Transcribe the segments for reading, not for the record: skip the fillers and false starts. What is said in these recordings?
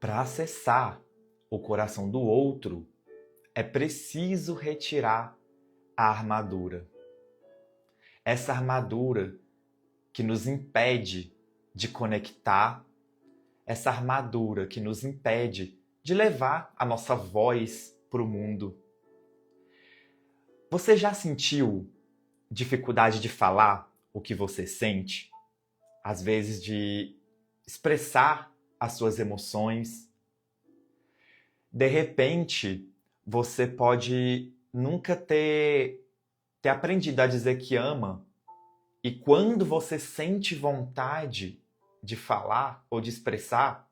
Para acessar o coração do outro, é preciso retirar a armadura. Essa armadura que nos impede de conectar, essa armadura que nos impede de levar a nossa voz para o mundo. Você já sentiu dificuldade de falar o que você sente? Às vezes de expressar as suas emoções? De repente, você pode nunca ter aprendido a dizer que ama, e quando você sente vontade de falar ou de expressar,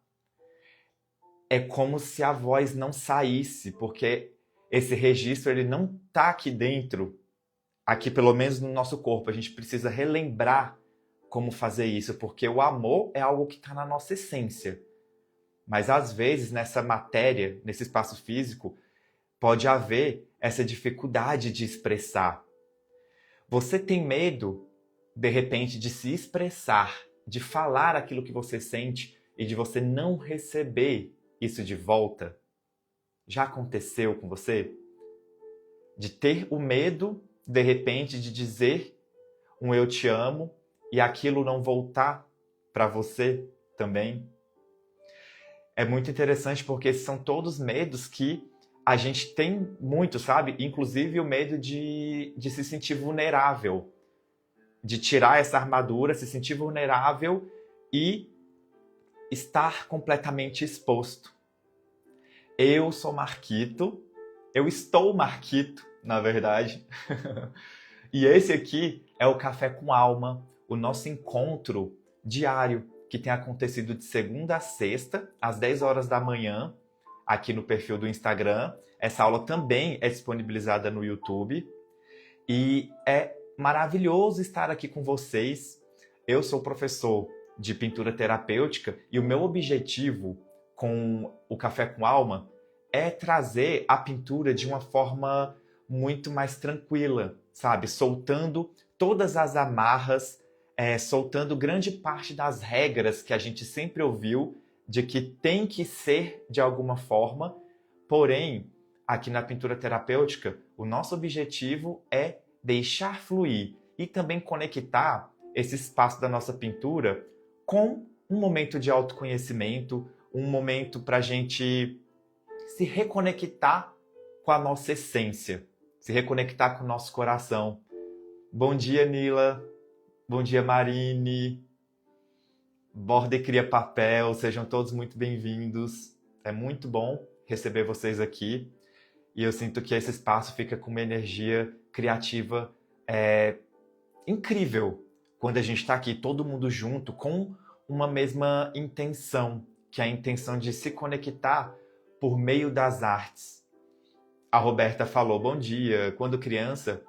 é como se a voz não saísse, porque esse registro ele não está aqui dentro, aqui pelo menos no nosso corpo. A gente precisa relembrar como fazer isso, porque o amor é algo que está na nossa essência. Mas às vezes nessa matéria, nesse espaço físico, pode haver essa dificuldade de expressar. Você tem medo, de repente, de se expressar, de falar aquilo que você sente e de você não receber isso de volta? Já aconteceu com você? De ter o medo, de repente, de dizer um eu te amo e aquilo não voltar para você também? É muito interessante porque esses são todos medos que a gente tem muito, sabe? Inclusive o medo de se sentir vulnerável, de tirar essa armadura, se sentir vulnerável e estar completamente exposto. Eu sou Marquito, eu estou Marquito, na verdade. E esse aqui é o Café com Alma, o nosso encontro diário, que tem acontecido de segunda a sexta, às 10 horas da manhã, aqui no perfil do Instagram. Essa aula também é disponibilizada no YouTube. E é maravilhoso estar aqui com vocês. Eu sou professor de pintura terapêutica e o meu objetivo com o Café com Alma é trazer a pintura de uma forma muito mais tranquila, sabe? Soltando todas as amarras, soltando grande parte das regras que a gente sempre ouviu de que tem que ser de alguma forma. Porém, aqui na pintura terapêutica, o nosso objetivo é deixar fluir e também conectar esse espaço da nossa pintura com um momento de autoconhecimento, um momento para a gente se reconectar com a nossa essência, se reconectar com o nosso coração. Bom dia, Nila. Bom dia, Marine. Borda e Cria Papel, sejam todos muito bem-vindos. É muito bom receber vocês aqui. E eu sinto que esse espaço fica com uma energia criativa incrível quando a gente está aqui todo mundo junto com uma mesma intenção, que é a intenção de se conectar por meio das artes. A Roberta falou, bom dia, quando criança,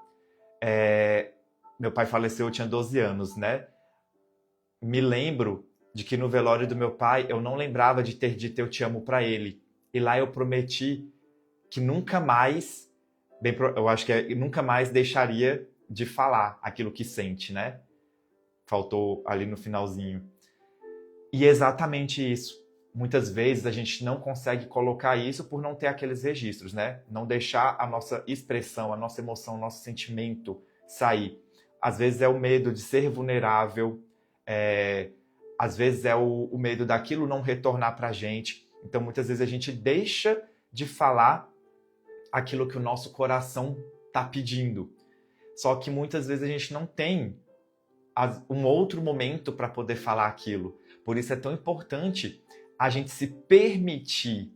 meu pai faleceu, eu tinha 12 anos, né? Me lembro de que no velório do meu pai, eu não lembrava de ter dito eu te amo para ele. E lá eu prometi que nunca mais, eu acho que nunca mais deixaria de falar aquilo que sente, né? Faltou ali no finalzinho. E é exatamente isso. Muitas vezes a gente não consegue colocar isso por não ter aqueles registros, né? Não deixar a nossa expressão, a nossa emoção, o nosso sentimento sair. Às vezes é o medo de ser vulnerável, às vezes é o medo daquilo não retornar pra gente. Então muitas vezes a gente deixa de falar aquilo que o nosso coração está pedindo. Só que muitas vezes a gente não tem um outro momento para poder falar aquilo. Por isso é tão importante a gente se permitir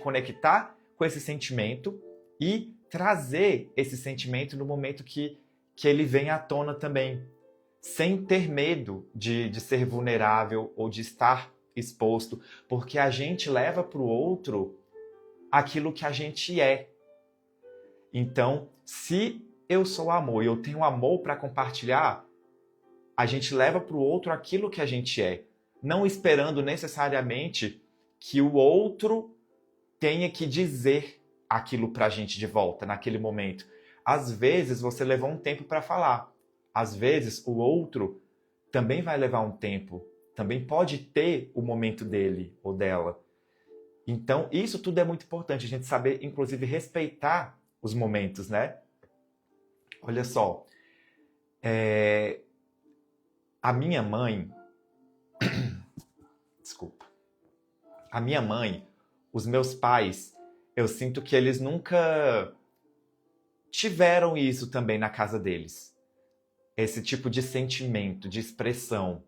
conectar com esse sentimento e trazer esse sentimento no momento que ele vem à tona também, sem ter medo de ser vulnerável ou de estar exposto, porque a gente leva para o outro aquilo que a gente é. Então, se eu sou amor e eu tenho amor para compartilhar, a gente leva para o outro aquilo que a gente é, não esperando necessariamente que o outro tenha que dizer aquilo para a gente de volta, naquele momento. Às vezes, você levou um tempo para falar. Às vezes, o outro também vai levar um tempo também pode ter o momento dele ou dela. Então, isso tudo é muito importante, a gente saber, inclusive, respeitar os momentos, né? Olha só, a minha mãe, desculpa, a minha mãe, os meus pais, eu sinto que eles nunca tiveram isso também na casa deles. Esse tipo de sentimento, de expressão.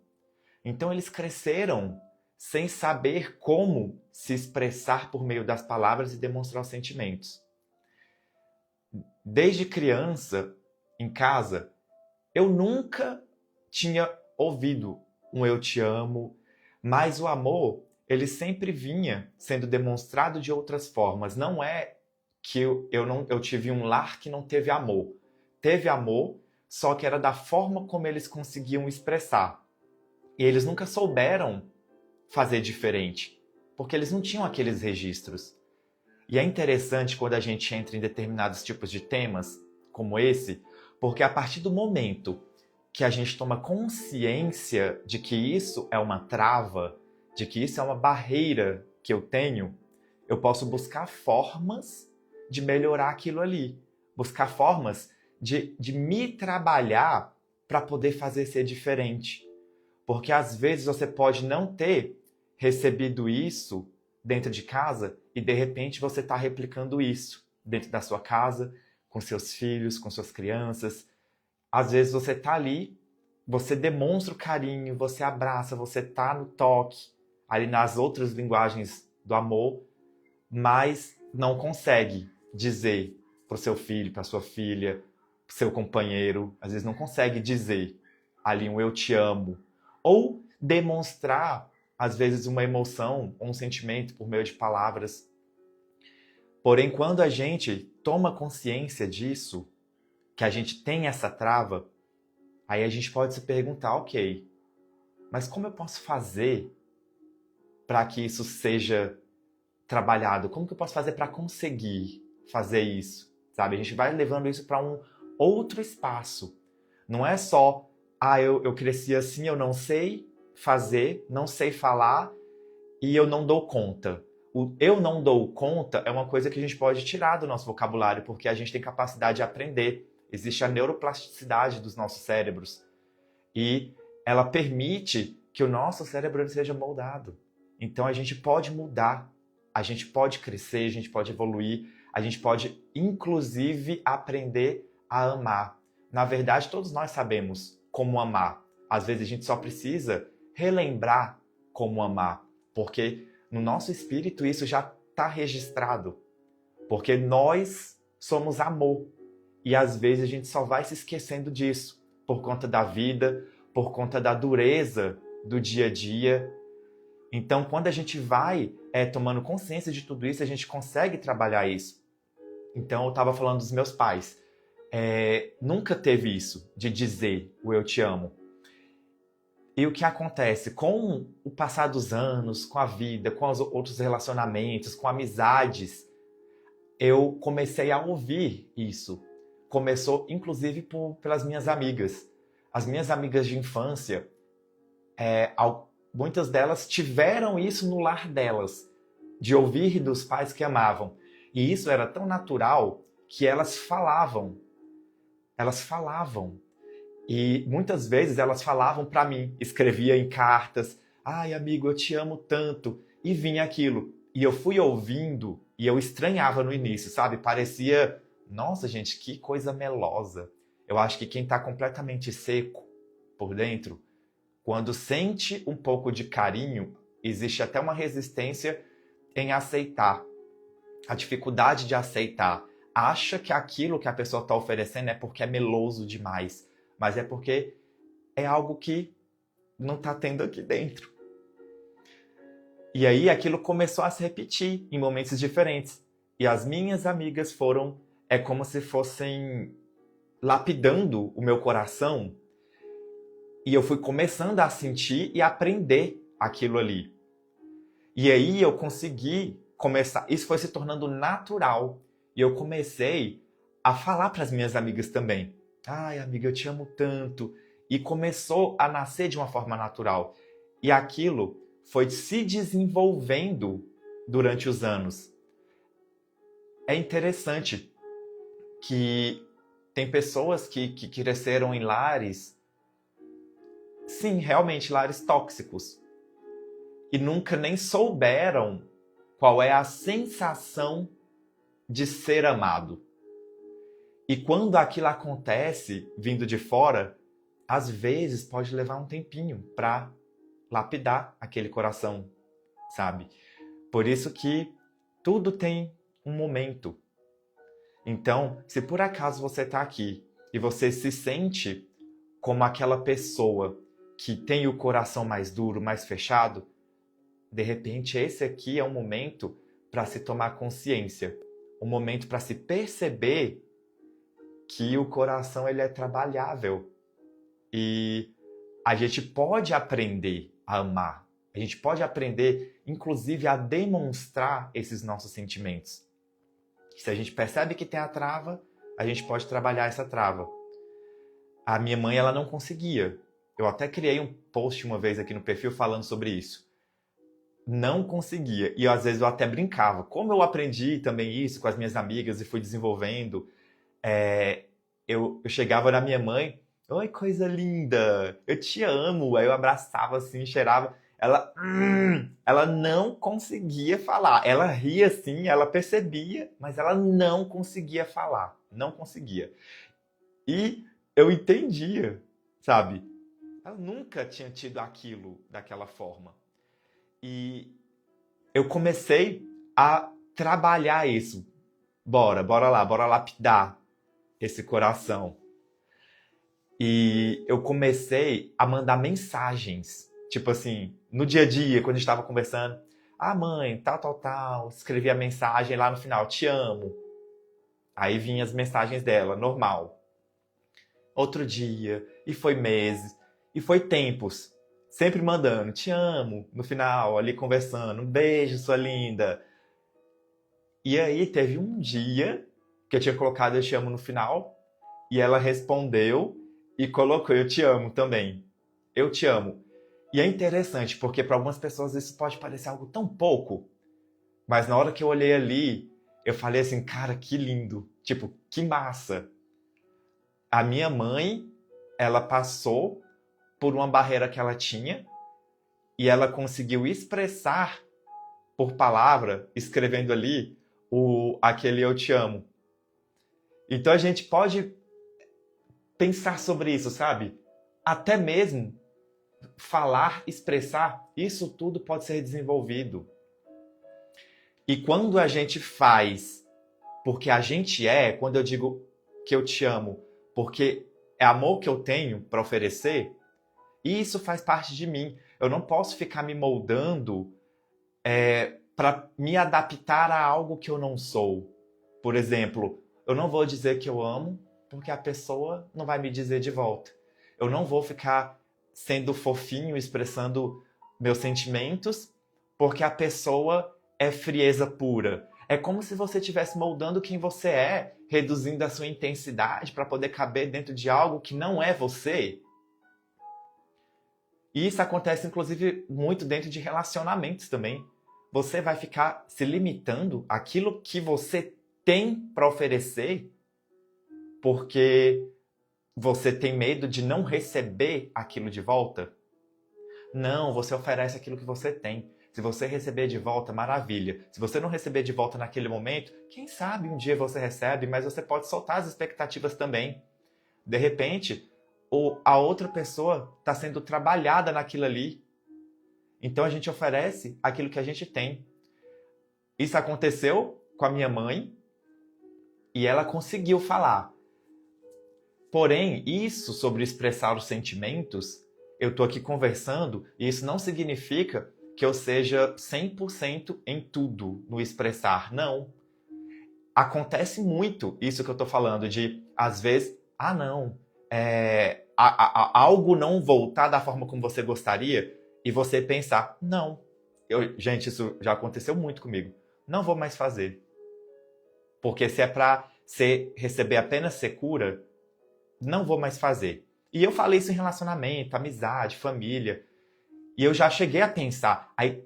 Então eles cresceram sem saber como se expressar por meio das palavras e demonstrar os sentimentos. Desde criança, em casa, eu nunca tinha ouvido um eu te amo, mas o amor, ele sempre vinha sendo demonstrado de outras formas. Não é que eu tive um lar que não teve amor. Teve amor, só que era da forma como eles conseguiam expressar. E eles nunca souberam fazer diferente, porque eles não tinham aqueles registros. E é interessante quando a gente entra em determinados tipos de temas, como esse, porque a partir do momento que a gente toma consciência de que isso é uma trava, de que isso é uma barreira que eu tenho, eu posso buscar formas de melhorar aquilo ali. Buscar formas de me trabalhar para poder fazer ser diferente. Porque às vezes você pode não ter recebido isso dentro de casa e de repente você está replicando isso dentro da sua casa, com seus filhos, com suas crianças. Às vezes você está ali, você demonstra o carinho, você abraça, você está no toque, ali nas outras linguagens do amor, mas não consegue dizer para o seu filho, para sua filha, para o seu companheiro, às vezes não consegue dizer ali um eu te amo, ou demonstrar, às vezes, uma emoção ou um sentimento por meio de palavras. Porém, quando a gente toma consciência disso, que a gente tem essa trava, aí a gente pode se perguntar, ok, mas como eu posso fazer para que isso seja trabalhado? Como que eu posso fazer para conseguir fazer isso? Sabe? A gente vai levando isso para um outro espaço. Não é só, eu cresci assim, eu não sei fazer, não sei falar e eu não dou conta. O eu não dou conta é uma coisa que a gente pode tirar do nosso vocabulário, porque a gente tem capacidade de aprender. Existe a neuroplasticidade dos nossos cérebros. E ela permite que o nosso cérebro seja moldado. Então a gente pode mudar, a gente pode crescer, a gente pode evoluir, a gente pode, inclusive, aprender a amar. Na verdade, todos nós sabemos como amar. Às vezes a gente só precisa relembrar como amar, porque no nosso espírito isso já está registrado. Porque nós somos amor. E às vezes a gente só vai se esquecendo disso, por conta da vida, por conta da dureza do dia a dia. Então, quando a gente vai tomando consciência de tudo isso, a gente consegue trabalhar isso. Então, eu estava falando dos meus pais. Nunca teve isso, de dizer o eu te amo. E o que acontece? Com o passar dos anos, com a vida, com os outros relacionamentos, com amizades, eu comecei a ouvir isso. Começou, inclusive, pelas minhas amigas. As minhas amigas de infância, muitas delas tiveram isso no lar delas, de ouvir dos pais que amavam. E isso era tão natural que elas falavam. Elas falavam. E muitas vezes elas falavam para mim, escrevia em cartas, ai amigo, eu te amo tanto, e vinha aquilo. E eu fui ouvindo e eu estranhava no início, sabe? Parecia, nossa gente, que coisa melosa. Eu acho que quem está completamente seco por dentro, quando sente um pouco de carinho, existe até uma resistência em aceitar. A dificuldade de aceitar. Acha que aquilo que a pessoa está oferecendo é porque é meloso demais. Mas é porque é algo que não está tendo aqui dentro. E aí aquilo começou a se repetir em momentos diferentes. E as minhas amigas foram, como se fossem lapidando o meu coração. E eu fui começando a sentir e aprender aquilo ali. E aí eu consegui começar, isso foi se tornando natural. E eu comecei a falar para as minhas amigas também. Ai, amiga, eu te amo tanto. E começou a nascer de uma forma natural. E aquilo foi se desenvolvendo durante os anos. É interessante que tem pessoas que cresceram em lares, sim, realmente lares tóxicos, e nunca nem souberam qual é a sensação de ser amado. E quando aquilo acontece vindo de fora, às vezes pode levar um tempinho para lapidar aquele coração, sabe? Por isso que tudo tem um momento. Então, se por acaso você está aqui e você se sente como aquela pessoa que tem o coração mais duro, mais fechado, de repente esse aqui é um momento para se tomar consciência, um momento para se perceber que o coração ele é trabalhável e a gente pode aprender a amar, a gente pode aprender, inclusive, a demonstrar esses nossos sentimentos. Se a gente percebe que tem a trava, a gente pode trabalhar essa trava. A minha mãe, ela não conseguia. Eu até criei um post uma vez aqui no perfil falando sobre isso. Não conseguia. E às vezes eu até brincava. Como eu aprendi também isso com as minhas amigas e fui desenvolvendo, eu chegava na minha mãe, oi, coisa linda, eu te amo. Aí eu abraçava assim, cheirava. Ela não conseguia falar. Ela ria assim, ela percebia, mas ela não conseguia falar. Não conseguia. E eu entendia, sabe? Ela nunca tinha tido aquilo daquela forma. E eu comecei a trabalhar isso. Bora lá, bora lapidar esse coração. E eu comecei a mandar mensagens. Tipo assim, no dia a dia, quando a gente estava conversando. Ah, mãe, tal. Escrevia a mensagem lá no final, te amo. Aí vinha as mensagens dela, normal. Outro dia, e foi meses, e foi tempos. Sempre mandando, te amo, no final, ali conversando. Um beijo, sua linda. E aí teve um dia que eu tinha colocado eu te amo no final. E ela respondeu e colocou eu te amo também. Eu te amo. E é interessante, porque para algumas pessoas isso pode parecer algo tão pouco. Mas na hora que eu olhei ali, eu falei assim, cara, que lindo. Tipo, que massa. A minha mãe, ela passou por uma barreira que ela tinha e ela conseguiu expressar por palavra, escrevendo ali, aquele eu te amo. Então a gente pode pensar sobre isso, sabe? Até mesmo falar, expressar, isso tudo pode ser desenvolvido. E quando a gente faz porque a gente quando eu digo que eu te amo, porque é amor que eu tenho para oferecer, isso faz parte de mim. Eu não posso ficar me moldando para me adaptar a algo que eu não sou. Por exemplo, eu não vou dizer que eu amo porque a pessoa não vai me dizer de volta. Eu não vou ficar sendo fofinho, expressando meus sentimentos, porque a pessoa é frieza pura. É como se você estivesse moldando quem você é, reduzindo a sua intensidade para poder caber dentro de algo que não é você. E isso acontece, inclusive, muito dentro de relacionamentos também. Você vai ficar se limitando àquilo que você tem para oferecer porque você tem medo de não receber aquilo de volta? Não, você oferece aquilo que você tem. Se você receber de volta, maravilha. Se você não receber de volta naquele momento, quem sabe um dia você recebe, mas você pode soltar as expectativas também. De repente, a outra pessoa está sendo trabalhada naquilo ali. Então a gente oferece aquilo que a gente tem. Isso aconteceu com a minha mãe e ela conseguiu falar. Porém, isso sobre expressar os sentimentos, eu estou aqui conversando e isso não significa que eu seja 100% em tudo no expressar. Não. Acontece muito isso que eu estou falando de, às vezes, algo não voltar da forma como você gostaria e você pensar, não. Gente, isso já aconteceu muito comigo. Não vou mais fazer. Porque se é para receber apenas secura, não vou mais fazer. E eu falei isso em relacionamento, amizade, família. E eu já cheguei a pensar, aí,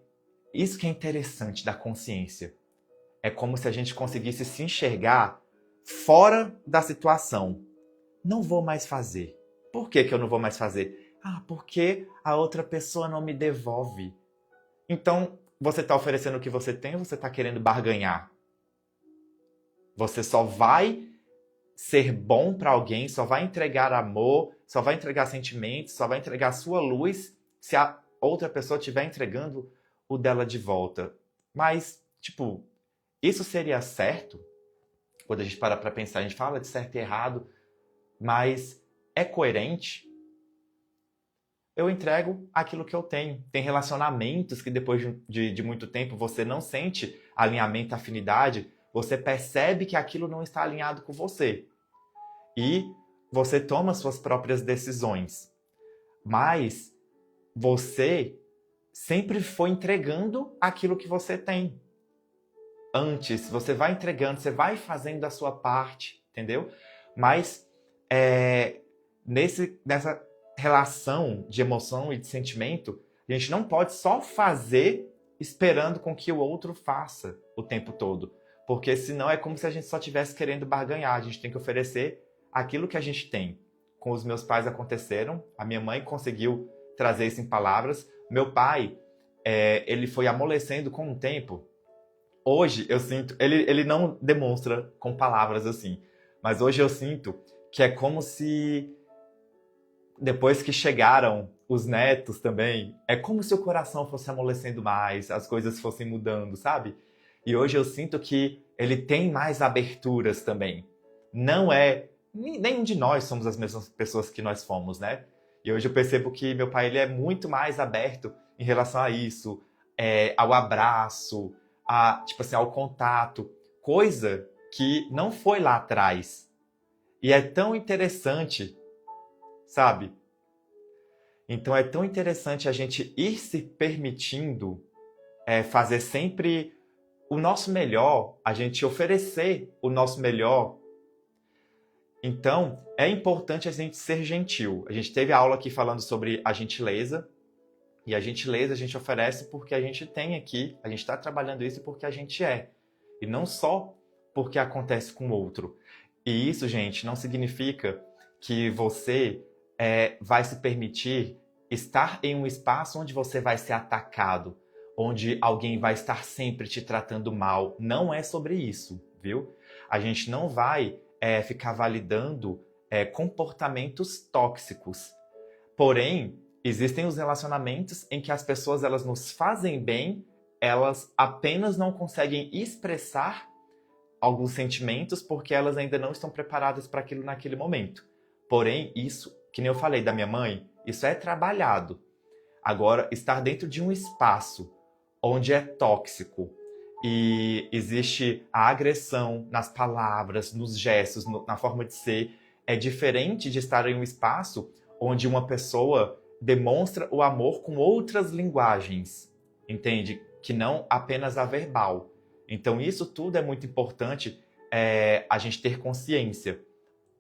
isso que é interessante da consciência. É como se a gente conseguisse se enxergar fora da situação. Não vou mais fazer. Por que que eu não vou mais fazer? Ah, porque a outra pessoa não me devolve. Então, você está oferecendo o que você tem ou você está querendo barganhar? Você só vai ser bom para alguém, só vai entregar amor, só vai entregar sentimentos, só vai entregar sua luz se a outra pessoa estiver entregando o dela de volta. Mas, tipo, isso seria certo? Quando a gente para pra pensar, a gente fala de certo e errado, mas é coerente? Eu entrego aquilo que eu tenho. Tem relacionamentos que depois de muito tempo você não sente alinhamento, afinidade, você percebe que aquilo não está alinhado com você. E você toma suas próprias decisões. Mas você sempre foi entregando aquilo que você tem. Antes, você vai entregando, você vai fazendo a sua parte, entendeu? Mas nessa relação de emoção e de sentimento, a gente não pode só fazer esperando com que o outro faça o tempo todo. Porque senão é como se a gente só estivesse querendo barganhar. A gente tem que oferecer aquilo que a gente tem. Com os meus pais aconteceram, a minha mãe conseguiu trazer isso em palavras. Meu pai, ele foi amolecendo com o tempo. Hoje eu sinto, ele não demonstra com palavras assim, mas hoje eu sinto que é como se depois que chegaram os netos também, é como se o coração fosse amolecendo mais, as coisas fossem mudando, sabe? E hoje eu sinto que ele tem mais aberturas também. Não é, nenhum de nós somos as mesmas pessoas que nós fomos, né? E hoje eu percebo que meu pai ele é muito mais aberto em relação a isso, ao abraço, tipo assim, ao contato, coisa que não foi lá atrás. E é tão interessante, sabe? Então é tão interessante a gente ir se permitindo fazer sempre o nosso melhor, a gente oferecer o nosso melhor. Então, é importante a gente ser gentil. A gente teve aula aqui falando sobre a gentileza, e a gentileza a gente oferece porque a gente tem aqui, a gente está trabalhando isso porque a gente é. E não só porque acontece com o outro. E isso, gente, não significa que você vai se permitir estar em um espaço onde você vai ser atacado, onde alguém vai estar sempre te tratando mal. Não é sobre isso, viu? A gente não vai ficar validando comportamentos tóxicos. Porém, existem os relacionamentos em que as pessoas elas nos fazem bem, elas apenas não conseguem expressar alguns sentimentos porque elas ainda não estão preparadas para aquilo naquele momento. Porém, isso, que nem eu falei da minha mãe, isso é trabalhado. Agora, estar dentro de um espaço onde é tóxico e existe a agressão nas palavras, nos gestos, na forma de ser, é diferente de estar em um espaço onde uma pessoa demonstra o amor com outras linguagens, entende? Que não apenas a verbal. Então isso tudo é muito importante a gente ter consciência.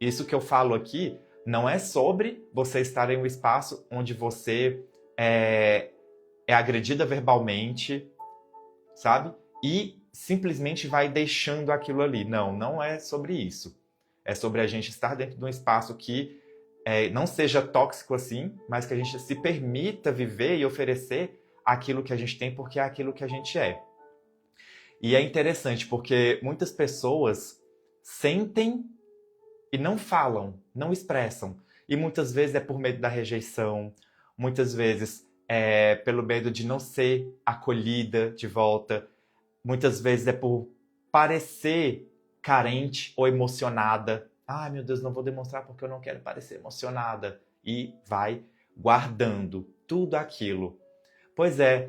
Isso que eu falo aqui não é sobre você estar em um espaço onde você é agredida verbalmente, sabe? E simplesmente vai deixando aquilo ali. Não, não é sobre isso. É sobre a gente estar dentro de um espaço que não seja tóxico assim, mas que a gente se permita viver e oferecer aquilo que a gente tem, porque é aquilo que a gente é. E é interessante porque muitas pessoas sentem e não falam, não expressam. E muitas vezes é por medo da rejeição, muitas vezes é pelo medo de não ser acolhida de volta, muitas vezes é por parecer carente ou emocionada. Ai, meu Deus, não vou demonstrar porque eu não quero parecer emocionada. E vai guardando tudo aquilo. Pois é,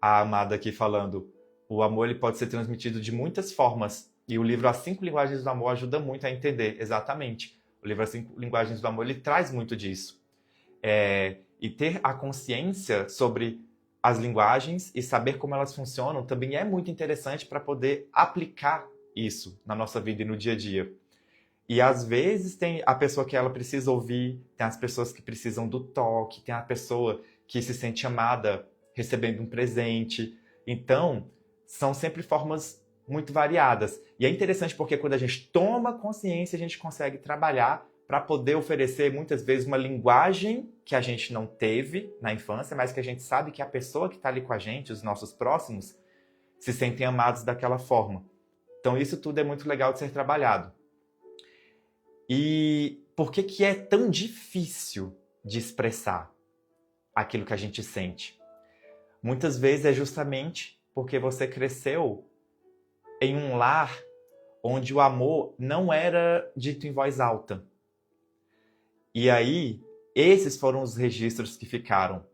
a amada aqui falando, o amor ele pode ser transmitido de muitas formas. E o livro As 5 Linguagens do Amor ajuda muito a entender, exatamente. O livro As 5 Linguagens do Amor, ele traz muito disso. E ter a consciência sobre as linguagens e saber como elas funcionam também é muito interessante para poder aplicar isso na nossa vida e no dia a dia. E às vezes tem a pessoa que ela precisa ouvir, tem as pessoas que precisam do toque, tem a pessoa que se sente amada recebendo um presente. Então, são sempre formas muito variadas. E é interessante porque quando a gente toma consciência, a gente consegue trabalhar para poder oferecer muitas vezes uma linguagem que a gente não teve na infância, mas que a gente sabe que a pessoa que está ali com a gente, os nossos próximos, se sentem amados daquela forma. Então isso tudo é muito legal de ser trabalhado. E por que que é tão difícil de expressar aquilo que a gente sente? Muitas vezes é justamente porque você cresceu em um lar onde o amor não era dito em voz alta. E aí, esses foram os registros que ficaram.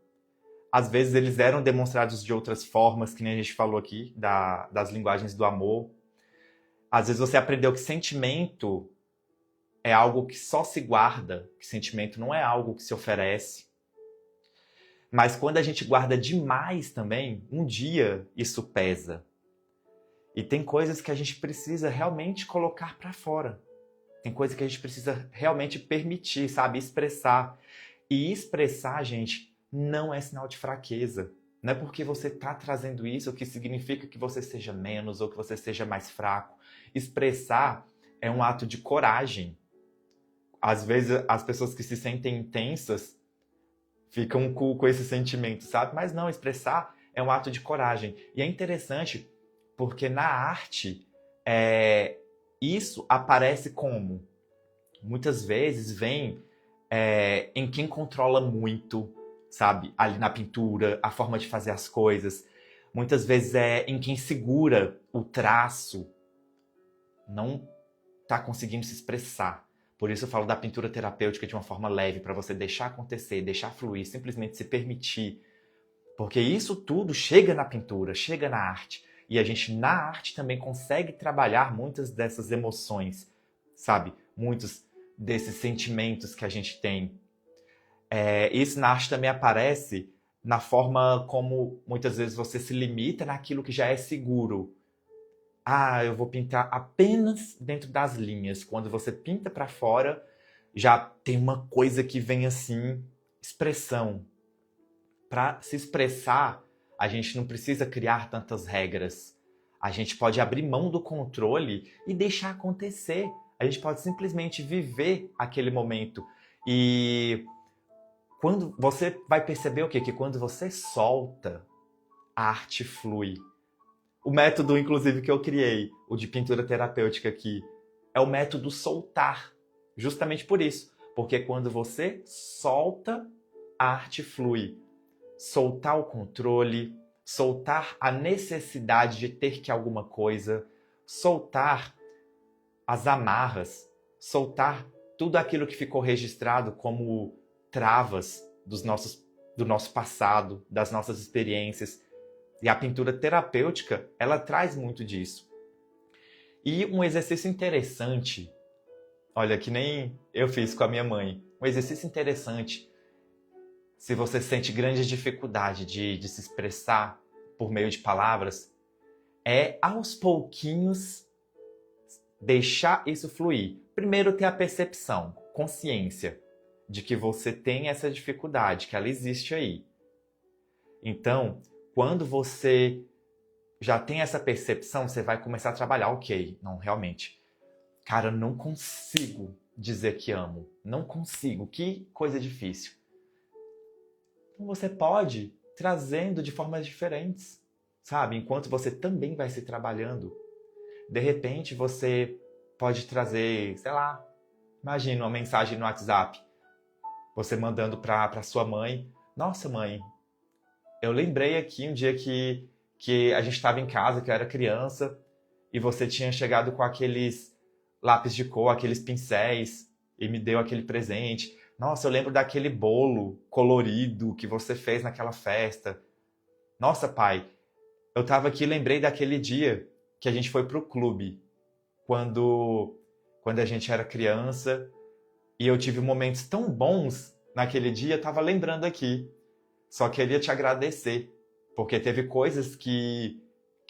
Às vezes eles eram demonstrados de outras formas, que nem a gente falou aqui, das linguagens do amor. Às vezes você aprendeu que sentimento é algo que só se guarda, que sentimento não é algo que se oferece. Mas quando a gente guarda demais também, um dia isso pesa. E tem coisas que a gente precisa realmente colocar para fora. Tem coisas que a gente precisa realmente permitir, sabe? Expressar. E expressar, gente, não é sinal de fraqueza. Não é porque você está trazendo isso que significa que você seja menos ou que você seja mais fraco. Expressar é um ato de coragem. Às vezes as pessoas que se sentem intensas ficam com esse sentimento, sabe? Mas não, expressar é um ato de coragem. E é interessante porque na arte isso aparece como? Muitas vezes vem em quem controla muito, sabe? Ali na pintura, a forma de fazer as coisas. Muitas vezes é em quem segura o traço. Não está conseguindo se expressar. Por isso eu falo da pintura terapêutica de uma forma leve, para você deixar acontecer, deixar fluir, simplesmente se permitir. Porque isso tudo chega na pintura, chega na arte. E a gente, na arte, também consegue trabalhar muitas dessas emoções, sabe? Muitos desses sentimentos que a gente tem. Isso na arte também aparece na forma como, muitas vezes, você se limita naquilo que já é seguro. Ah, eu vou pintar apenas dentro das linhas. Quando você pinta para fora, já tem uma coisa que vem assim, expressão. Para se expressar, a gente não precisa criar tantas regras. A gente pode abrir mão do controle e deixar acontecer. A gente pode simplesmente viver aquele momento. E quando você vai perceber o quê? Que quando você solta, a arte flui. O método, inclusive, que eu criei, o de pintura terapêutica aqui, é o método soltar. Justamente por isso. Porque quando você solta, a arte flui. Soltar o controle, soltar a necessidade de ter que alguma coisa, soltar as amarras, soltar tudo aquilo que ficou registrado como travas do nosso passado, das nossas experiências. E a pintura terapêutica, ela traz muito disso. E um exercício interessante, olha, que nem eu fiz com a minha mãe, um exercício interessante, se você sente grande dificuldade de se expressar por meio de palavras, é aos pouquinhos deixar isso fluir. Primeiro ter a percepção, consciência de que você tem essa dificuldade, que ela existe aí. Então, quando você já tem essa percepção, você vai começar a trabalhar, ok, não, realmente, cara, eu não consigo dizer que amo, não consigo, que coisa difícil. Então você pode ir trazendo de formas diferentes, sabe? Enquanto você também vai se trabalhando. De repente você pode trazer, sei lá, imagina uma mensagem no WhatsApp, você mandando para sua mãe, nossa mãe, eu lembrei aqui um dia que a gente estava em casa, que eu era criança, e você tinha chegado com aqueles lápis de cor, aqueles pincéis, e me deu aquele presente. Nossa, eu lembro daquele bolo colorido que você fez naquela festa. Nossa, pai, eu estava aqui e lembrei daquele dia que a gente foi pro clube, quando a gente era criança, e eu tive momentos tão bons naquele dia, eu estava lembrando aqui. Só queria te agradecer, porque teve coisas que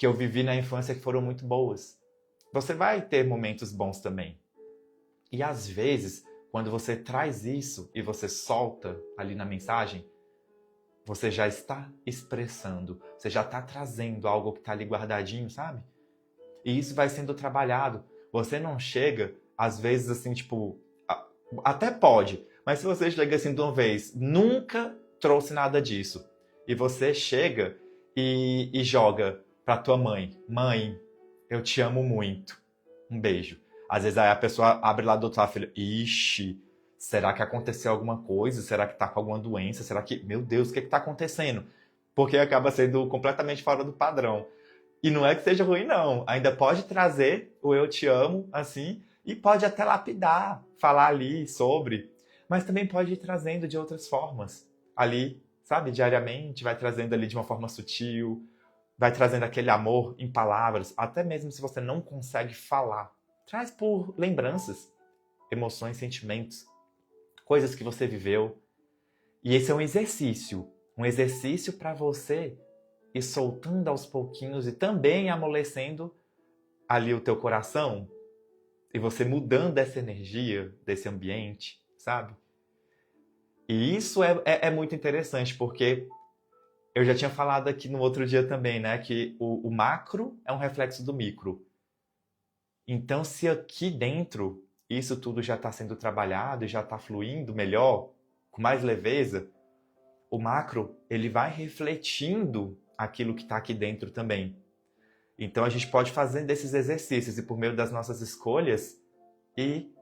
eu vivi na infância que foram muito boas. Você vai ter momentos bons também. E às vezes, quando você traz isso e você solta ali na mensagem, você já está expressando, você já está trazendo algo que está ali guardadinho, sabe? E isso vai sendo trabalhado. Você não chega, às vezes, assim, tipo... Até pode, mas se você chega assim de uma vez, nunca trouxe nada disso, e você chega e joga pra tua mãe: mãe, eu te amo muito, um beijo. Às vezes aí a pessoa abre lá do outro lado e fala: ixi, será que aconteceu alguma coisa? Será que tá com alguma doença? Será que... Meu Deus, o que tá acontecendo? Porque acaba sendo completamente fora do padrão. E não é que seja ruim, não. Ainda pode trazer o eu te amo, assim, e pode até lapidar, falar ali sobre, mas também pode ir trazendo de outras formas. Ali, sabe, diariamente, vai trazendo ali de uma forma sutil, vai trazendo aquele amor em palavras, até mesmo se você não consegue falar. Traz por lembranças, emoções, sentimentos, coisas que você viveu. E esse é um exercício para você ir soltando aos pouquinhos e também amolecendo ali o teu coração, e você mudando essa energia desse ambiente, sabe? E isso é muito interessante, porque eu já tinha falado aqui no outro dia também, né? Que o macro é um reflexo do micro. Então, se aqui dentro isso tudo já está sendo trabalhado e já está fluindo melhor, com mais leveza, o macro ele vai refletindo aquilo que está aqui dentro também. Então a gente pode fazer desses exercícios e por meio das nossas escolhas e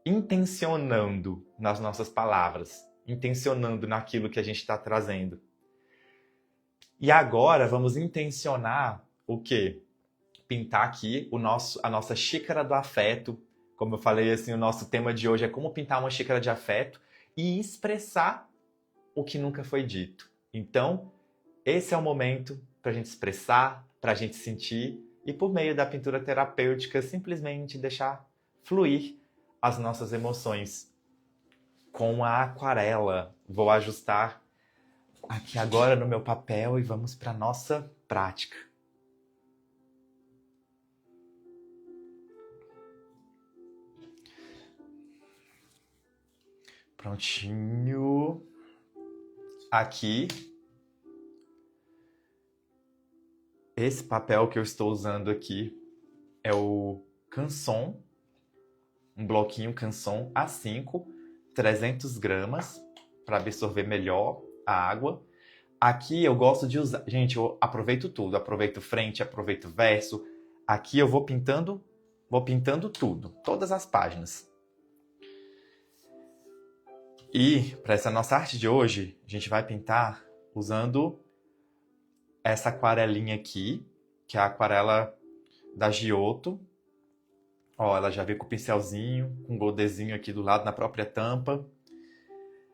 intencionando nas nossas palavras, intencionando naquilo que a gente está trazendo. E agora vamos intencionar o quê? Pintar aqui a nossa xícara do afeto. Como eu falei, assim, o nosso tema de hoje é como pintar uma xícara de afeto e expressar o que nunca foi dito. Então, esse é o momento para a gente expressar, para a gente sentir e, por meio da pintura terapêutica, simplesmente deixar fluir as nossas emoções. Com a aquarela, vou ajustar aqui agora no meu papel e vamos para a nossa prática. Prontinho. Aqui, esse papel que eu estou usando aqui é o Canson, um bloquinho Canson A5, 300 gramas, para absorver melhor a água. Aqui eu gosto de usar... Gente, eu aproveito tudo. Aproveito frente, aproveito verso. Aqui eu vou pintando tudo, todas as páginas. E para essa nossa arte de hoje, a gente vai pintar usando essa aquarelinha aqui, que é a aquarela da Giotto. Ó, ela já veio com o pincelzinho, com um goldezinho aqui do lado na própria tampa.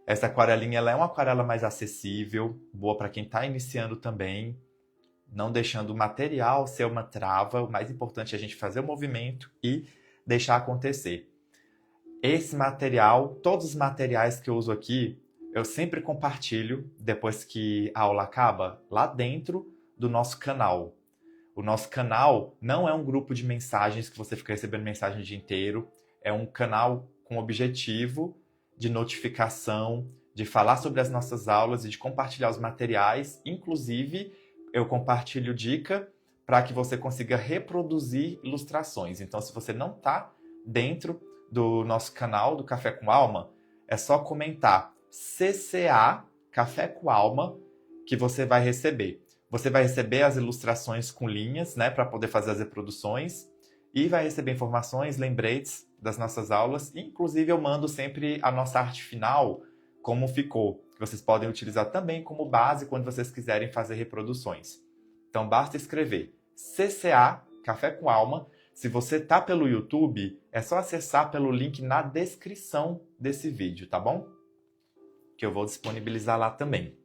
Essa aquarelinha ela é uma aquarela mais acessível, boa para quem está iniciando também, não deixando o material ser uma trava. O mais importante é a gente fazer o movimento e deixar acontecer. Esse material, todos os materiais que eu uso aqui, eu sempre compartilho depois que a aula acaba, lá dentro do nosso canal. O nosso canal não é um grupo de mensagens que você fica recebendo mensagem o dia inteiro. É um canal com objetivo de notificação, de falar sobre as nossas aulas e de compartilhar os materiais. Inclusive, eu compartilho dica para que você consiga reproduzir ilustrações. Então, se você não está dentro do nosso canal do Café com Alma, é só comentar CCA, Café com Alma, que você vai receber. Você vai receber as ilustrações com linhas, né, para poder fazer as reproduções, e vai receber informações, lembretes das nossas aulas. Inclusive, eu mando sempre a nossa arte final, como ficou, que vocês podem utilizar também como base quando vocês quiserem fazer reproduções. Então, basta escrever CCA, Café com Alma. Se você tá pelo YouTube, é só acessar pelo link na descrição desse vídeo, tá bom? Que eu vou disponibilizar lá também.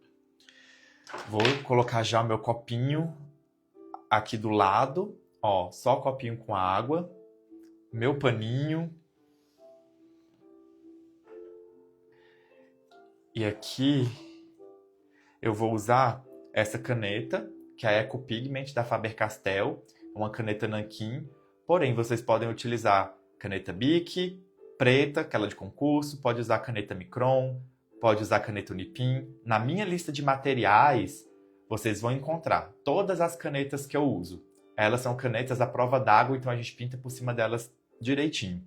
Vou colocar já o meu copinho aqui do lado, ó, só o copinho com água, meu paninho. E aqui eu vou usar essa caneta, que é a Eco Pigment da Faber-Castell, uma caneta nanquim. Porém, vocês podem utilizar caneta Bic, preta, aquela de concurso, pode usar caneta Micron, pode usar caneta Unipim. Na minha lista de materiais, vocês vão encontrar todas as canetas que eu uso. Elas são canetas à prova d'água, então a gente pinta por cima delas direitinho.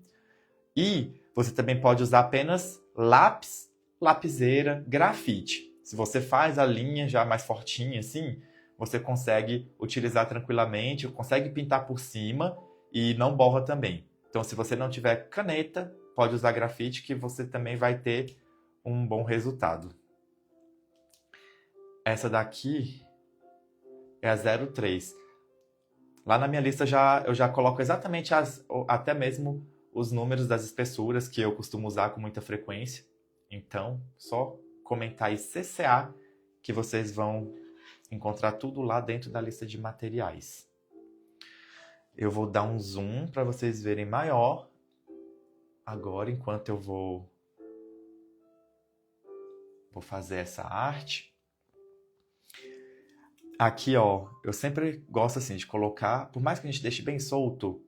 E você também pode usar apenas lápis, lapiseira, grafite. Se você faz a linha já mais fortinha assim, você consegue utilizar tranquilamente, consegue pintar por cima e não borra também. Então, se você não tiver caneta, pode usar grafite que você também vai ter um bom resultado. Essa daqui é a 03. Lá na minha lista eu já coloco exatamente até mesmo os números das espessuras que eu costumo usar com muita frequência. Então, só comentar aí CCA que vocês vão encontrar tudo lá dentro da lista de materiais. Eu vou dar um zoom para vocês verem maior agora, enquanto eu vou fazer essa arte. Aqui, ó, eu sempre gosto assim de colocar, por mais que a gente deixe bem solto,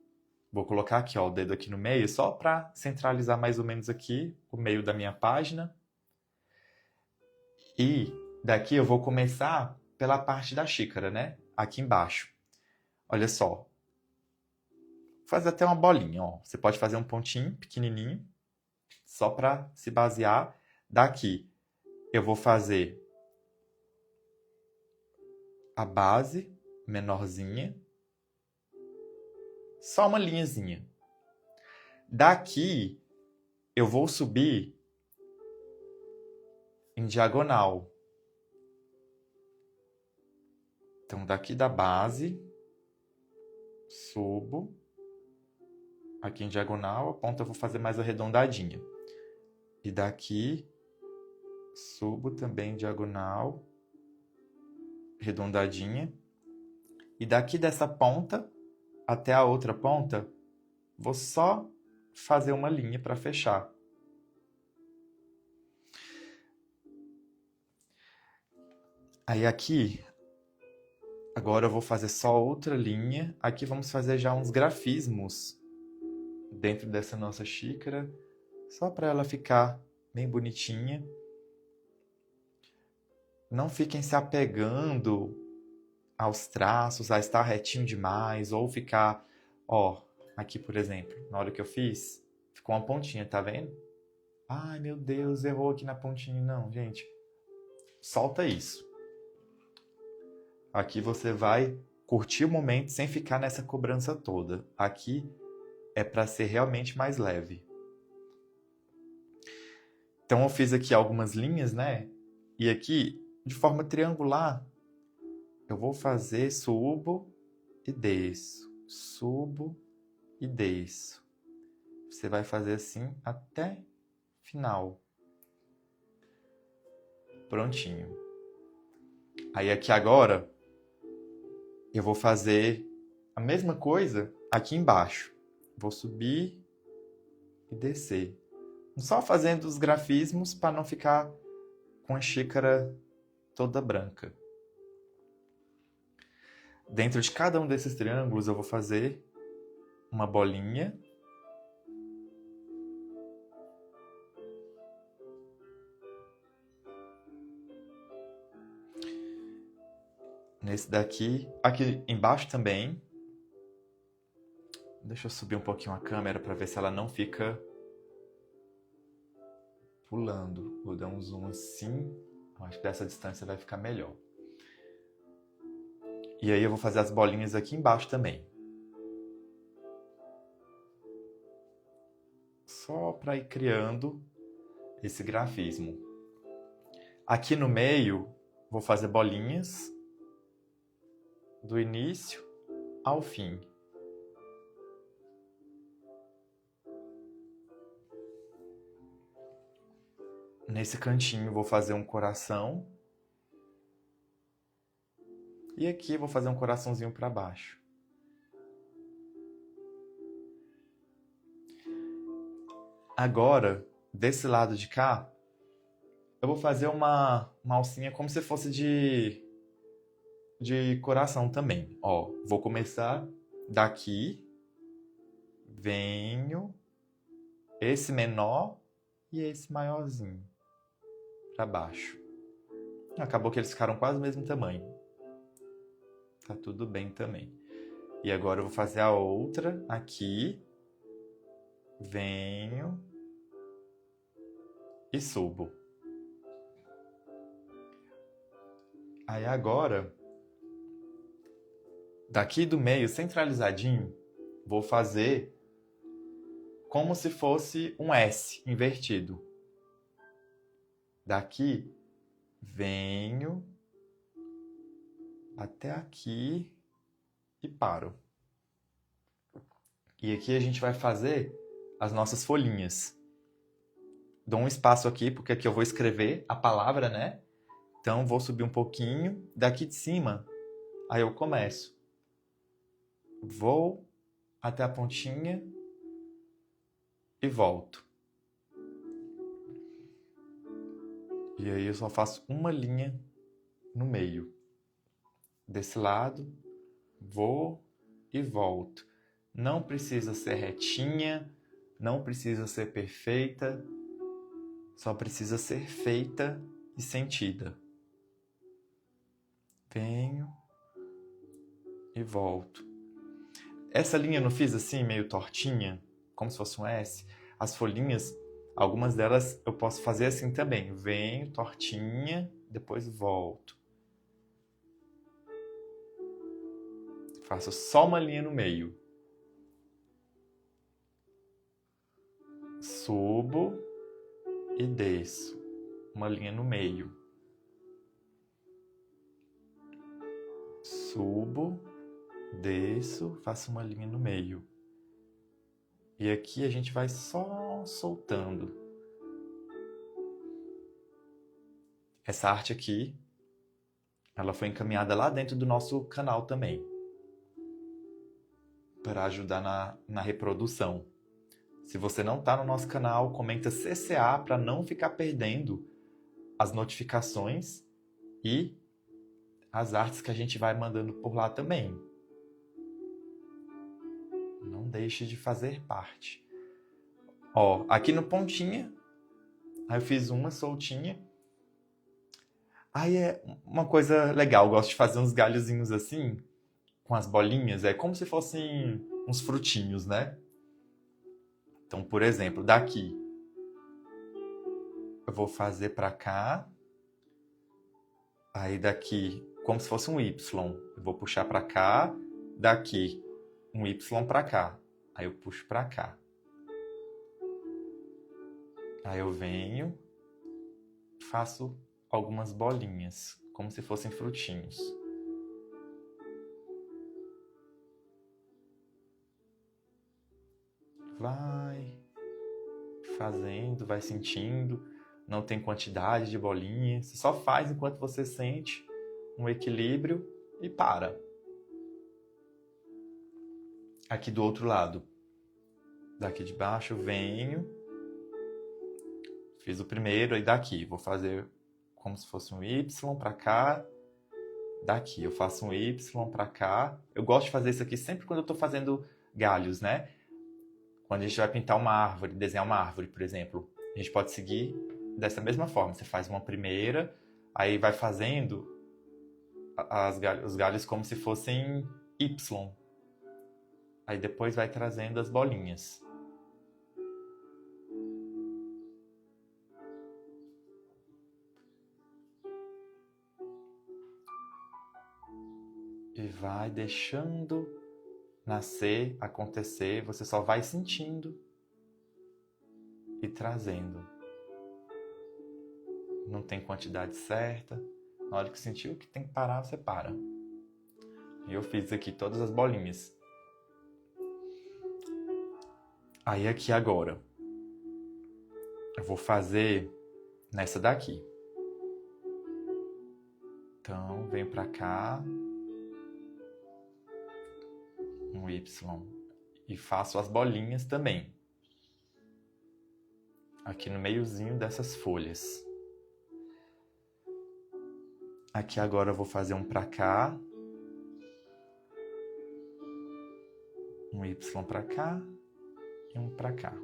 vou colocar aqui, ó, o dedo aqui no meio, só para centralizar mais ou menos aqui o meio da minha página. E daqui eu vou começar pela parte da xícara, né? Aqui embaixo. Olha só. Vou fazer até uma bolinha, ó. Você pode fazer um pontinho pequenininho, só para se basear. Daqui eu vou fazer a base menorzinha, só uma linhazinha. Daqui eu vou subir em diagonal. Então, daqui da base, subo. Aqui em diagonal, a ponta eu vou fazer mais arredondadinha. E daqui, subo também em diagonal, arredondadinha. E daqui dessa ponta até a outra ponta, vou só fazer uma linha para fechar. Aí aqui, agora eu vou fazer só outra linha. Aqui vamos fazer já uns grafismos dentro dessa nossa xícara, só para ela ficar bem bonitinha. Não fiquem se apegando aos traços, a estar retinho demais, ou ficar, ó, aqui por exemplo, na hora que eu fiz, ficou uma pontinha, tá vendo? Ai meu Deus, errou aqui na pontinha. Não, gente, solta isso. Aqui você vai curtir o momento sem ficar nessa cobrança toda. Aqui é para ser realmente mais leve. Então eu fiz aqui algumas linhas, né? E aqui, de forma triangular, eu vou fazer subo e desço, subo e desço. Você vai fazer assim até final. Prontinho. Aí aqui agora, eu vou fazer a mesma coisa aqui embaixo. Vou subir e descer. Só fazendo os grafismos para não ficar com a xícara toda branca. Dentro de cada um desses triângulos eu vou fazer uma bolinha. Nesse daqui, aqui embaixo também. Deixa eu subir um pouquinho a câmera para ver se ela não fica pulando. Vou dar um zoom assim. Acho que dessa distância vai ficar melhor. E aí eu vou fazer as bolinhas aqui embaixo também. Só para ir criando esse grafismo. Aqui no meio, vou fazer bolinhas do início ao fim. Nesse cantinho vou fazer um coração. E aqui vou fazer um coraçãozinho para baixo. Agora, desse lado de cá, eu vou fazer uma alcinha como se fosse de coração também. Ó, vou começar daqui, venho, esse menor e esse maiorzinho. para baixo. Acabou que eles ficaram quase o mesmo tamanho. Tá tudo bem também. E agora eu vou fazer a outra aqui. Venho e subo. Aí agora, daqui do meio, centralizadinho, vou fazer como se fosse um S invertido. Daqui, venho até aqui e paro. E aqui a gente vai fazer as nossas folhinhas. Dou um espaço aqui, porque aqui eu vou escrever a palavra, né? Então, vou subir um pouquinho. Daqui de cima, aí eu começo. Vou até a pontinha e volto. E aí eu só faço uma linha no meio. Desse lado, vou e volto. Não precisa ser retinha, não precisa ser perfeita, só precisa ser feita e sentida. Venho e volto. Essa linha eu não fiz assim, meio tortinha, como se fosse um S. As folhinhas, algumas delas eu posso fazer assim também. Venho, tortinha, depois volto. Faço só uma linha no meio. Subo e desço. Uma linha no meio. Subo, desço, faço uma linha no meio. E aqui a gente vai só soltando. Essa arte aqui, ela foi encaminhada lá dentro do nosso canal também, para ajudar na reprodução. Se você não está no nosso canal, comenta CCA para não ficar perdendo as notificações e as artes que a gente vai mandando por lá também. Não deixe de fazer parte. Ó, aqui no pontinha, aí eu fiz uma soltinha. Aí é uma coisa legal, eu gosto de fazer uns galhozinhos assim, com as bolinhas, é como se fossem uns frutinhos, né? Então, por exemplo, daqui, eu vou fazer pra cá, aí daqui, como se fosse um Y, eu vou puxar pra cá, daqui, um Y pra cá, aí eu puxo pra cá. Aí eu venho, faço algumas bolinhas, como se fossem frutinhos. Vai fazendo, vai sentindo, não tem quantidade de bolinhas, você só faz enquanto você sente um equilíbrio e para. Aqui do outro lado, daqui de baixo, venho, fiz o primeiro, aí daqui, vou fazer como se fosse um Y para cá, daqui eu faço um Y para cá. Eu gosto de fazer isso aqui sempre quando eu estou fazendo galhos, né? Quando a gente vai pintar uma árvore, desenhar uma árvore, por exemplo, a gente pode seguir dessa mesma forma. Você faz uma primeira, aí vai fazendo os galhos como se fossem Y. Aí depois vai trazendo as bolinhas. E vai deixando nascer, acontecer, você só vai sentindo e trazendo. Não tem quantidade certa. Na hora que sentiu que tem que parar, você para. E eu fiz aqui todas as bolinhas. Aí aqui agora, eu vou fazer nessa daqui. Então, venho pra cá, um Y, e faço as bolinhas também. Aqui no meiozinho dessas folhas. Aqui agora eu vou fazer um pra cá, um Y pra cá e um pra cá.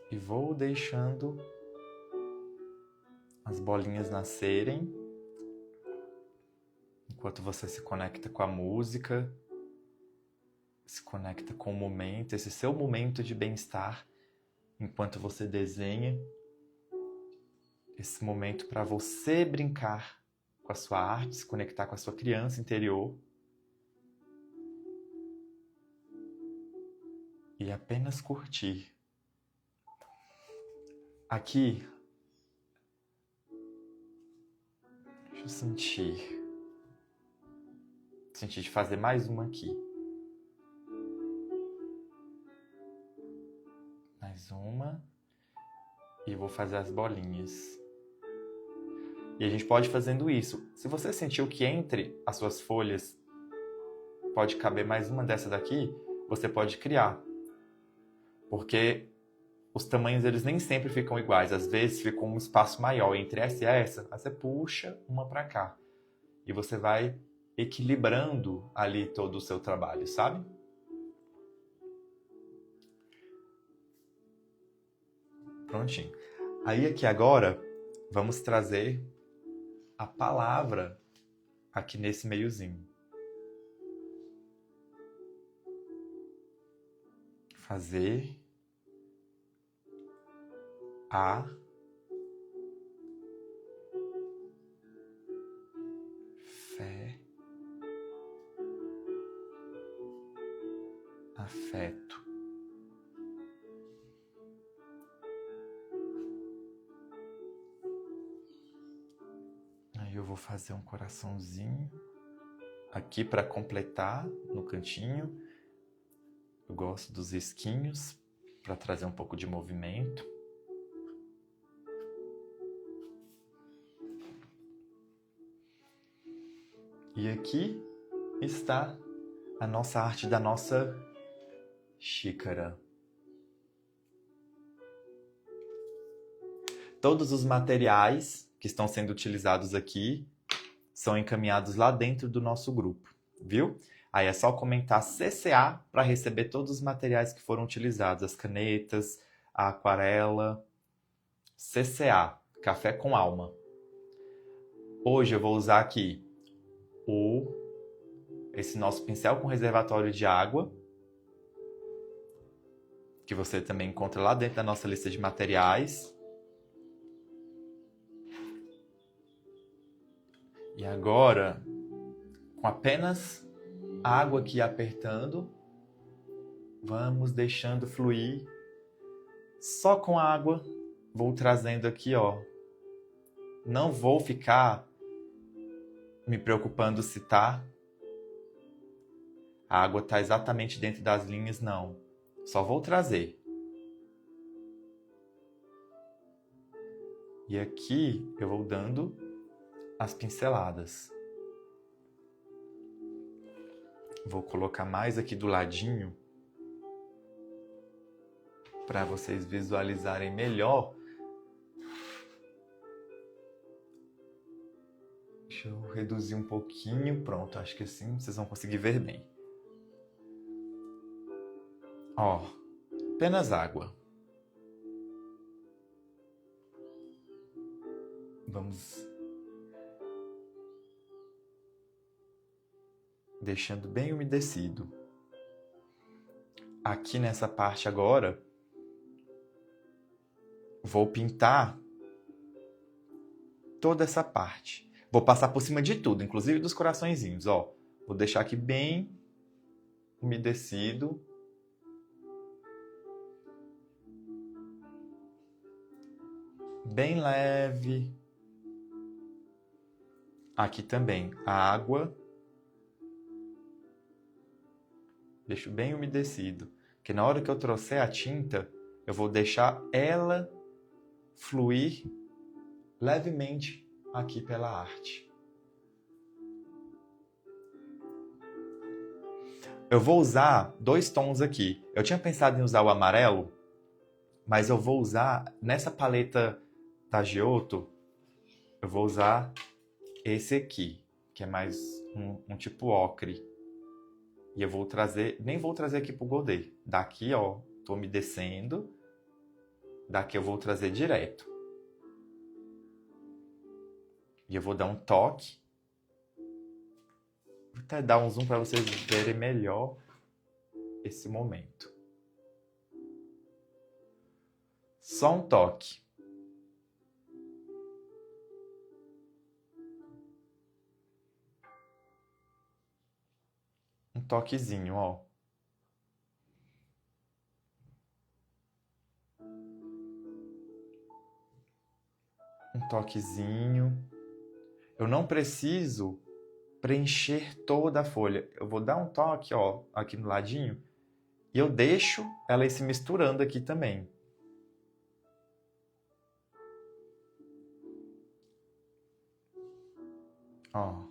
E vou deixando as bolinhas nascerem, enquanto você se conecta com a música, se conecta com o momento, esse seu momento de bem-estar, enquanto você desenha, esse momento para você brincar com a sua arte, se conectar com a sua criança interior. E apenas curtir. Aqui, deixa eu sentir de fazer mais uma aqui. Mais uma. E vou fazer as bolinhas. E a gente pode ir fazendo isso. Se você sentiu que entre as suas folhas pode caber mais uma dessa daqui, você pode criar. Porque os tamanhos eles nem sempre ficam iguais. Às vezes fica um espaço maior entre essa e essa. Aí você puxa uma para cá. E você vai equilibrando ali todo o seu trabalho, sabe? Prontinho. Aí aqui agora, vamos trazer a palavra aqui nesse meiozinho. Fazer a fé, afeto. Aí eu vou fazer um coraçãozinho aqui para completar no cantinho. Eu gosto dos risquinhos para trazer um pouco de movimento. E aqui está a nossa arte da nossa xícara. Todos os materiais que estão sendo utilizados aqui são encaminhados lá dentro do nosso grupo, viu? Aí é só comentar CCA para receber todos os materiais que foram utilizados, as canetas, a aquarela, CCA, Café com Alma. Hoje eu vou usar aqui esse nosso pincel com reservatório de água, que você também encontra lá dentro da nossa lista de materiais. E agora, com apenas a água aqui apertando, vamos deixando fluir. Só com a água, vou trazendo aqui, ó. Não vou ficar me preocupando se a água tá exatamente dentro das linhas, não. Só vou trazer. E aqui eu vou dando as pinceladas. Vou colocar mais aqui do ladinho para vocês visualizarem melhor. Deixa eu reduzir um pouquinho. Pronto, acho que assim vocês vão conseguir ver bem. Ó, apenas água. Vamos deixando bem umedecido. Aqui nessa parte agora, vou pintar toda essa parte. Vou passar por cima de tudo, inclusive dos coraçõezinhos, ó. Vou deixar aqui bem umedecido. Bem leve. Aqui também, a água. Deixo bem umedecido. Porque na hora que eu trouxer a tinta, eu vou deixar ela fluir levemente aqui pela arte. Eu vou usar 2 tons aqui. Eu tinha pensado em usar o amarelo, mas eu vou usar nessa paleta da Giotto, eu vou usar esse aqui, que é mais um tipo ocre. E eu vou trazer, nem vou trazer aqui pro Godet. Daqui, ó, tô me descendo. Daqui eu vou trazer direto. E eu vou dar um toque. Vou até dar um zoom para vocês verem melhor esse momento. Só um toque. Um toquezinho, ó. Um toquezinho. Eu não preciso preencher toda a folha. Eu vou dar um toque, ó, aqui no ladinho, e eu deixo ela ir se misturando aqui também. Ó.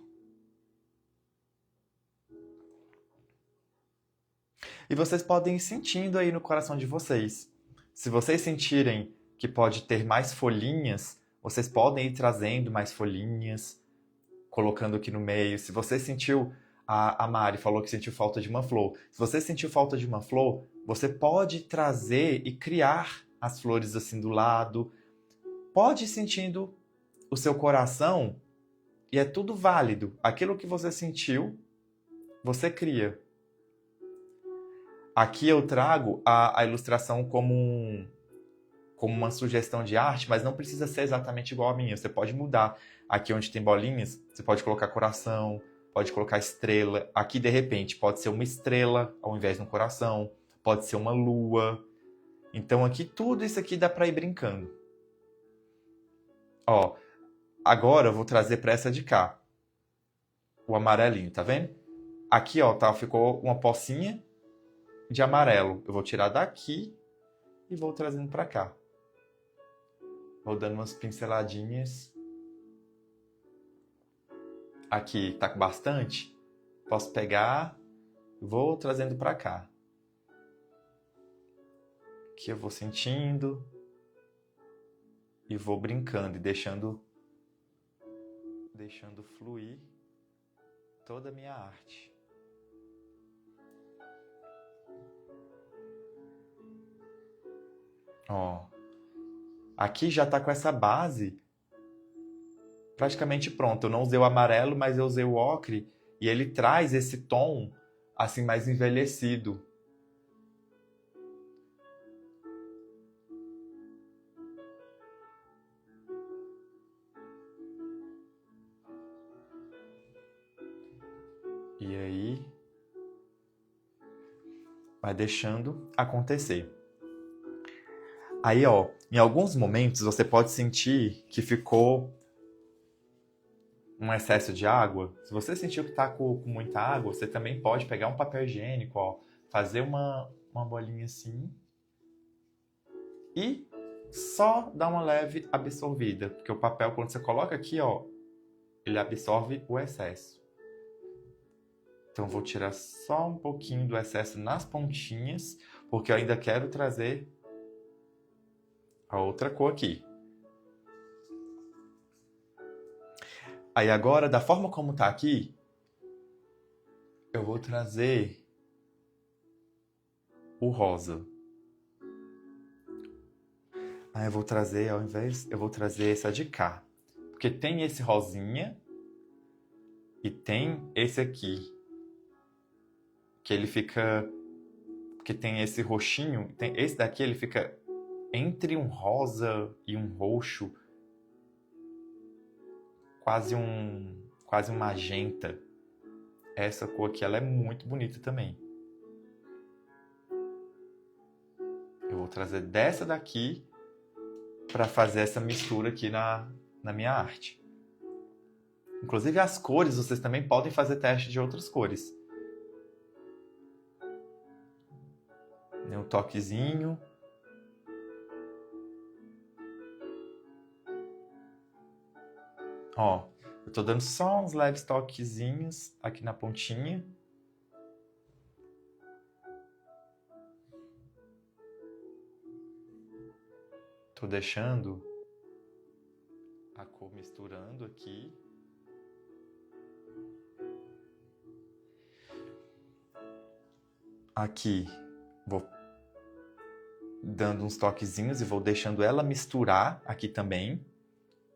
E vocês podem ir sentindo aí no coração de vocês. Se vocês sentirem que pode ter mais folhinhas, vocês podem ir trazendo mais folhinhas, colocando aqui no meio. Se você sentiu, a Mari falou que sentiu falta de uma flor. Se você sentiu falta de uma flor, você pode trazer e criar as flores assim do lado. Pode ir sentindo o seu coração e é tudo válido. Aquilo que você sentiu, você cria. Aqui eu trago a ilustração como uma sugestão de arte, mas não precisa ser exatamente igual a minha. Você pode mudar. Aqui onde tem bolinhas, você pode colocar coração, pode colocar estrela. Aqui, de repente, pode ser uma estrela ao invés de um coração. Pode ser uma lua. Então, aqui, tudo isso aqui dá para ir brincando. Ó, agora eu vou trazer para essa de cá. O amarelinho, tá vendo? Aqui, ó, tá, ficou uma pocinha de amarelo. Eu vou tirar daqui e vou trazendo para cá. Vou dando umas pinceladinhas. Aqui tá com bastante. Posso pegar, vou trazendo para cá. Aqui eu vou sentindo e vou brincando e deixando fluir toda a minha arte. Ó, aqui já tá com essa base praticamente pronta. Eu não usei o amarelo, mas eu usei o ocre e ele traz esse tom assim mais envelhecido. E aí vai deixando acontecer. Aí, ó, em alguns momentos você pode sentir que ficou um excesso de água. Se você sentiu que tá com muita água, você também pode pegar um papel higiênico, ó, fazer uma bolinha assim e só dar uma leve absorvida, porque o papel, quando você coloca aqui, ó, ele absorve o excesso. Então, vou tirar só um pouquinho do excesso nas pontinhas, porque eu ainda quero trazer a outra cor aqui. Aí agora, da forma como tá aqui, eu vou trazer o rosa. Aí eu vou trazer, ao invés, eu vou trazer essa de cá. Porque tem esse rosinha e tem esse aqui. Que ele fica... Porque tem esse roxinho, esse daqui ele fica entre um rosa e um roxo. Quase um magenta. Essa cor aqui, ela é muito bonita também. Eu vou trazer dessa daqui para fazer essa mistura aqui na minha arte. Inclusive as cores, vocês também podem fazer teste de outras cores. Um toquezinho. Ó, eu tô dando só uns leves toquezinhos aqui na pontinha. Tô deixando a cor misturando aqui. Aqui, vou dando uns toquezinhos e vou deixando ela misturar aqui também.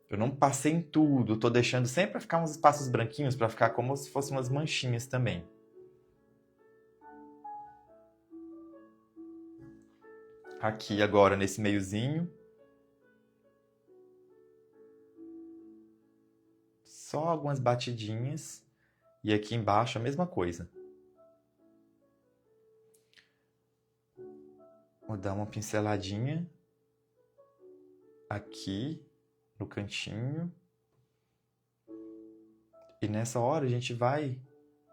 Eu não passei em tudo, tô deixando sempre para ficar uns espaços branquinhos, para ficar como se fossem umas manchinhas também. Aqui agora nesse meiozinho. Só algumas batidinhas. E aqui embaixo a mesma coisa. Vou dar uma pinceladinha aqui no cantinho. E nessa hora a gente vai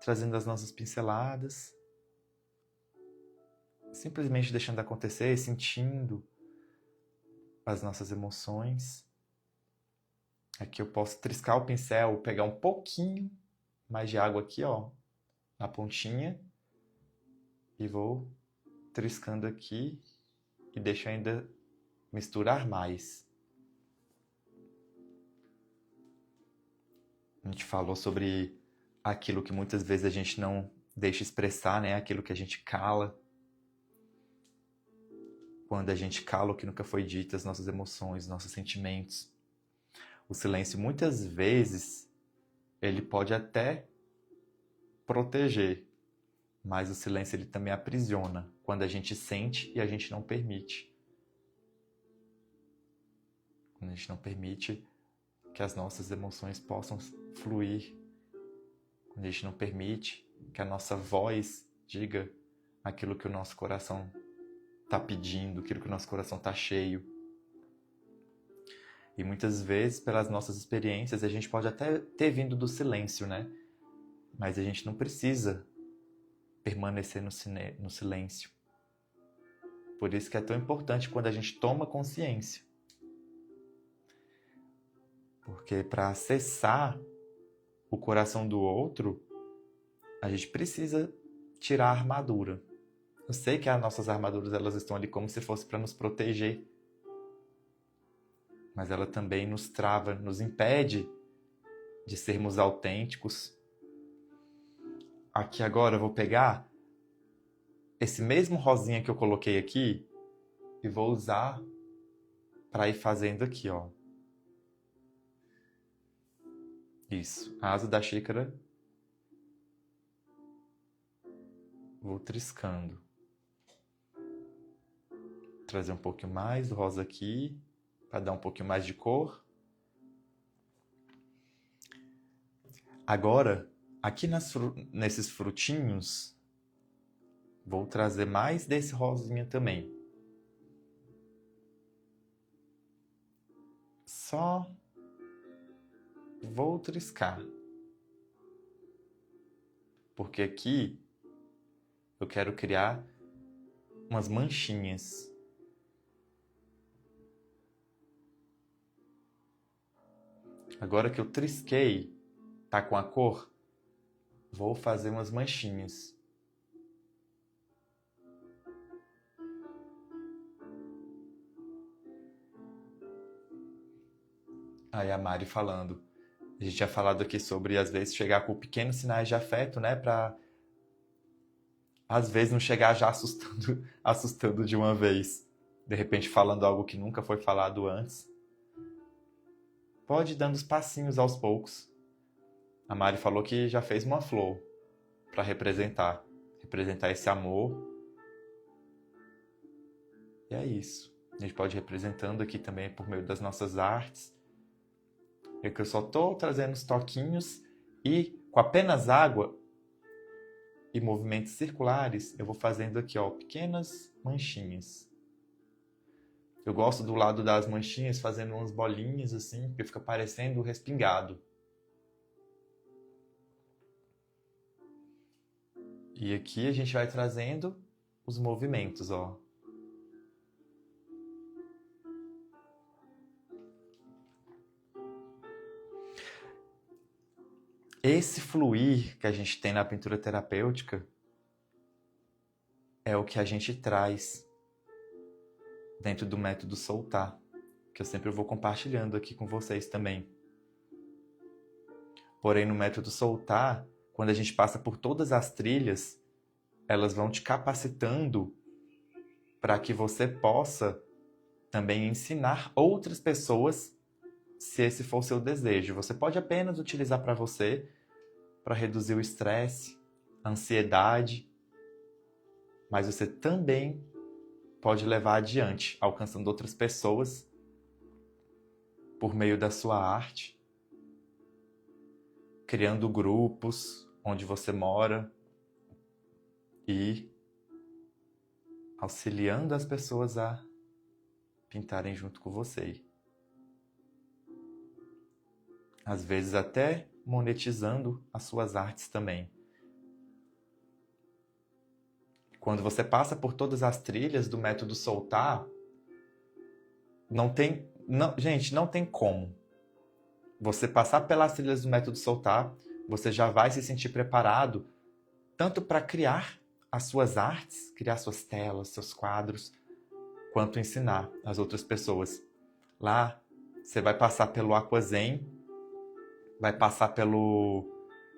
trazendo as nossas pinceladas. Simplesmente deixando acontecer, sentindo as nossas emoções. Aqui eu posso triscar o pincel, pegar um pouquinho mais de água aqui, ó, na pontinha. E vou triscando aqui e deixo ainda misturar mais. A gente falou sobre aquilo que muitas vezes a gente não deixa expressar, né? Aquilo que a gente cala. Quando a gente cala o que nunca foi dito, as nossas emoções, nossos sentimentos. O silêncio, muitas vezes, ele pode até proteger, mas o silêncio ele também aprisiona quando a gente sente e a gente não permite. Quando a gente não permite que as nossas emoções possam fluir. Quando a gente não permite que a nossa voz diga aquilo que o nosso coração está pedindo, aquilo que o nosso coração está cheio. E muitas vezes, pelas nossas experiências, a gente pode até ter vindo do silêncio, né? Mas a gente não precisa permanecer no silêncio. Por isso que é tão importante quando a gente toma consciência. Porque para acessar o coração do outro, a gente precisa tirar a armadura. Eu sei que as nossas armaduras elas estão ali como se fosse para nos proteger. Mas ela também nos trava, nos impede de sermos autênticos. Aqui agora eu vou pegar esse mesmo rosinha que eu coloquei aqui e vou usar para ir fazendo aqui, ó. Isso, a asa da xícara. Vou triscando. Trazer um pouquinho mais do rosa aqui, para dar um pouquinho mais de cor. Agora, aqui nesses frutinhos, vou trazer mais desse rosinha também. Só vou triscar. Porque aqui eu quero criar umas manchinhas. Agora que eu trisquei, tá com a cor, vou fazer umas manchinhas. Aí a Mari falando. A gente tinha falado aqui sobre, às vezes, chegar com pequenos sinais de afeto, né? Pra, às vezes, não chegar já assustando de uma vez. De repente, falando algo que nunca foi falado antes. Pode ir dando os passinhos aos poucos. A Mari falou que já fez uma flor para representar esse amor. E é isso. A gente pode ir representando aqui também por meio das nossas artes. É que eu só estou trazendo os toquinhos e com apenas água e movimentos circulares, eu vou fazendo aqui, ó, pequenas manchinhas. Eu gosto do lado das manchinhas fazendo umas bolinhas assim, porque fica parecendo respingado. E aqui a gente vai trazendo os movimentos, ó. Esse fluir que a gente tem na pintura terapêutica é o que a gente traz dentro do método soltar, que eu sempre vou compartilhando aqui com vocês também. Porém, no método soltar, quando a gente passa por todas as trilhas, elas vão te capacitando para que você possa também ensinar outras pessoas, se esse for o seu desejo. Você pode apenas utilizar para você, para reduzir o estresse, a ansiedade, mas você também pode levar adiante, alcançando outras pessoas por meio da sua arte, criando grupos onde você mora e auxiliando as pessoas a pintarem junto com você. Às vezes até monetizando as suas artes também. Quando você passa por todas as trilhas do método soltar, gente, não tem como. Você passar pelas trilhas do método soltar, você já vai se sentir preparado tanto para criar as suas artes, criar suas telas, seus quadros, quanto ensinar as outras pessoas. Lá, você vai passar pelo Aquazen, vai passar pelo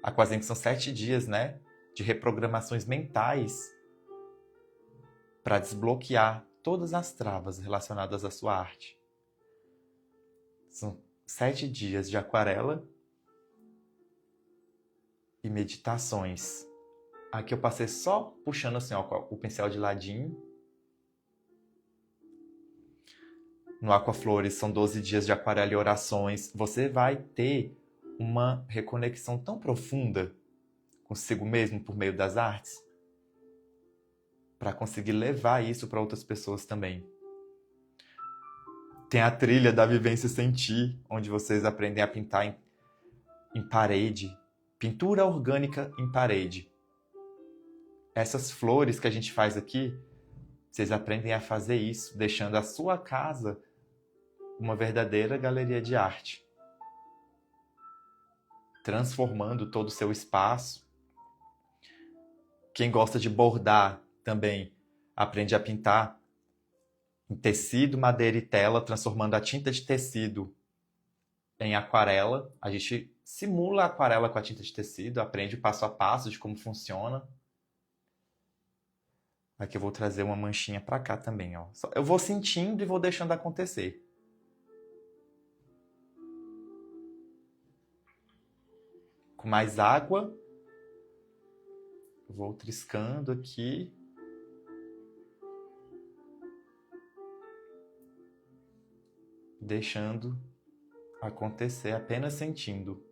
Aquazen, que são 7 dias, né, de reprogramações mentais para desbloquear todas as travas relacionadas à sua arte. São 7 dias de aquarela e meditações. Aqui eu passei só puxando assim, ó, o pincel de ladinho. No Aquaflores são 12 dias de aquarela e orações. Você vai ter uma reconexão tão profunda consigo mesmo por meio das artes, para conseguir levar isso para outras pessoas também. Tem a trilha da Vivência Sentir, onde vocês aprendem a pintar em parede, pintura orgânica em parede. Essas flores que a gente faz aqui, vocês aprendem a fazer isso, deixando a sua casa uma verdadeira galeria de arte. Transformando todo o seu espaço. Quem gosta de bordar também aprende a pintar em tecido, madeira e tela, transformando a tinta de tecido em aquarela. A gente simula a aquarela com a tinta de tecido, aprende o passo a passo de como funciona. Aqui eu vou trazer uma manchinha para cá também, ó. Eu vou sentindo e vou deixando acontecer. Com mais água, vou triscando aqui. Deixando acontecer, apenas sentindo.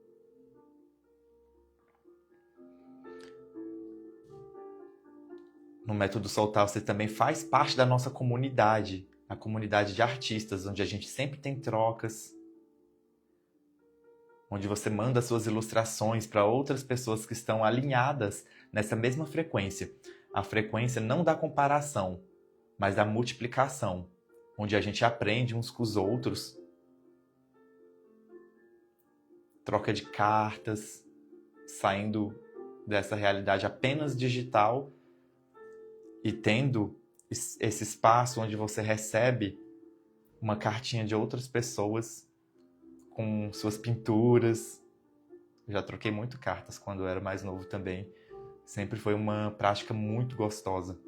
No método Soltar, você também faz parte da nossa comunidade, a comunidade de artistas, onde a gente sempre tem trocas, onde você manda suas ilustrações para outras pessoas que estão alinhadas nessa mesma frequência. A frequência não da comparação, mas da multiplicação, onde a gente aprende uns com os outros. Troca de cartas, saindo dessa realidade apenas digital e tendo esse espaço onde você recebe uma cartinha de outras pessoas com suas pinturas. Eu já troquei muito cartas quando eu era mais novo também. Sempre foi uma prática muito gostosa.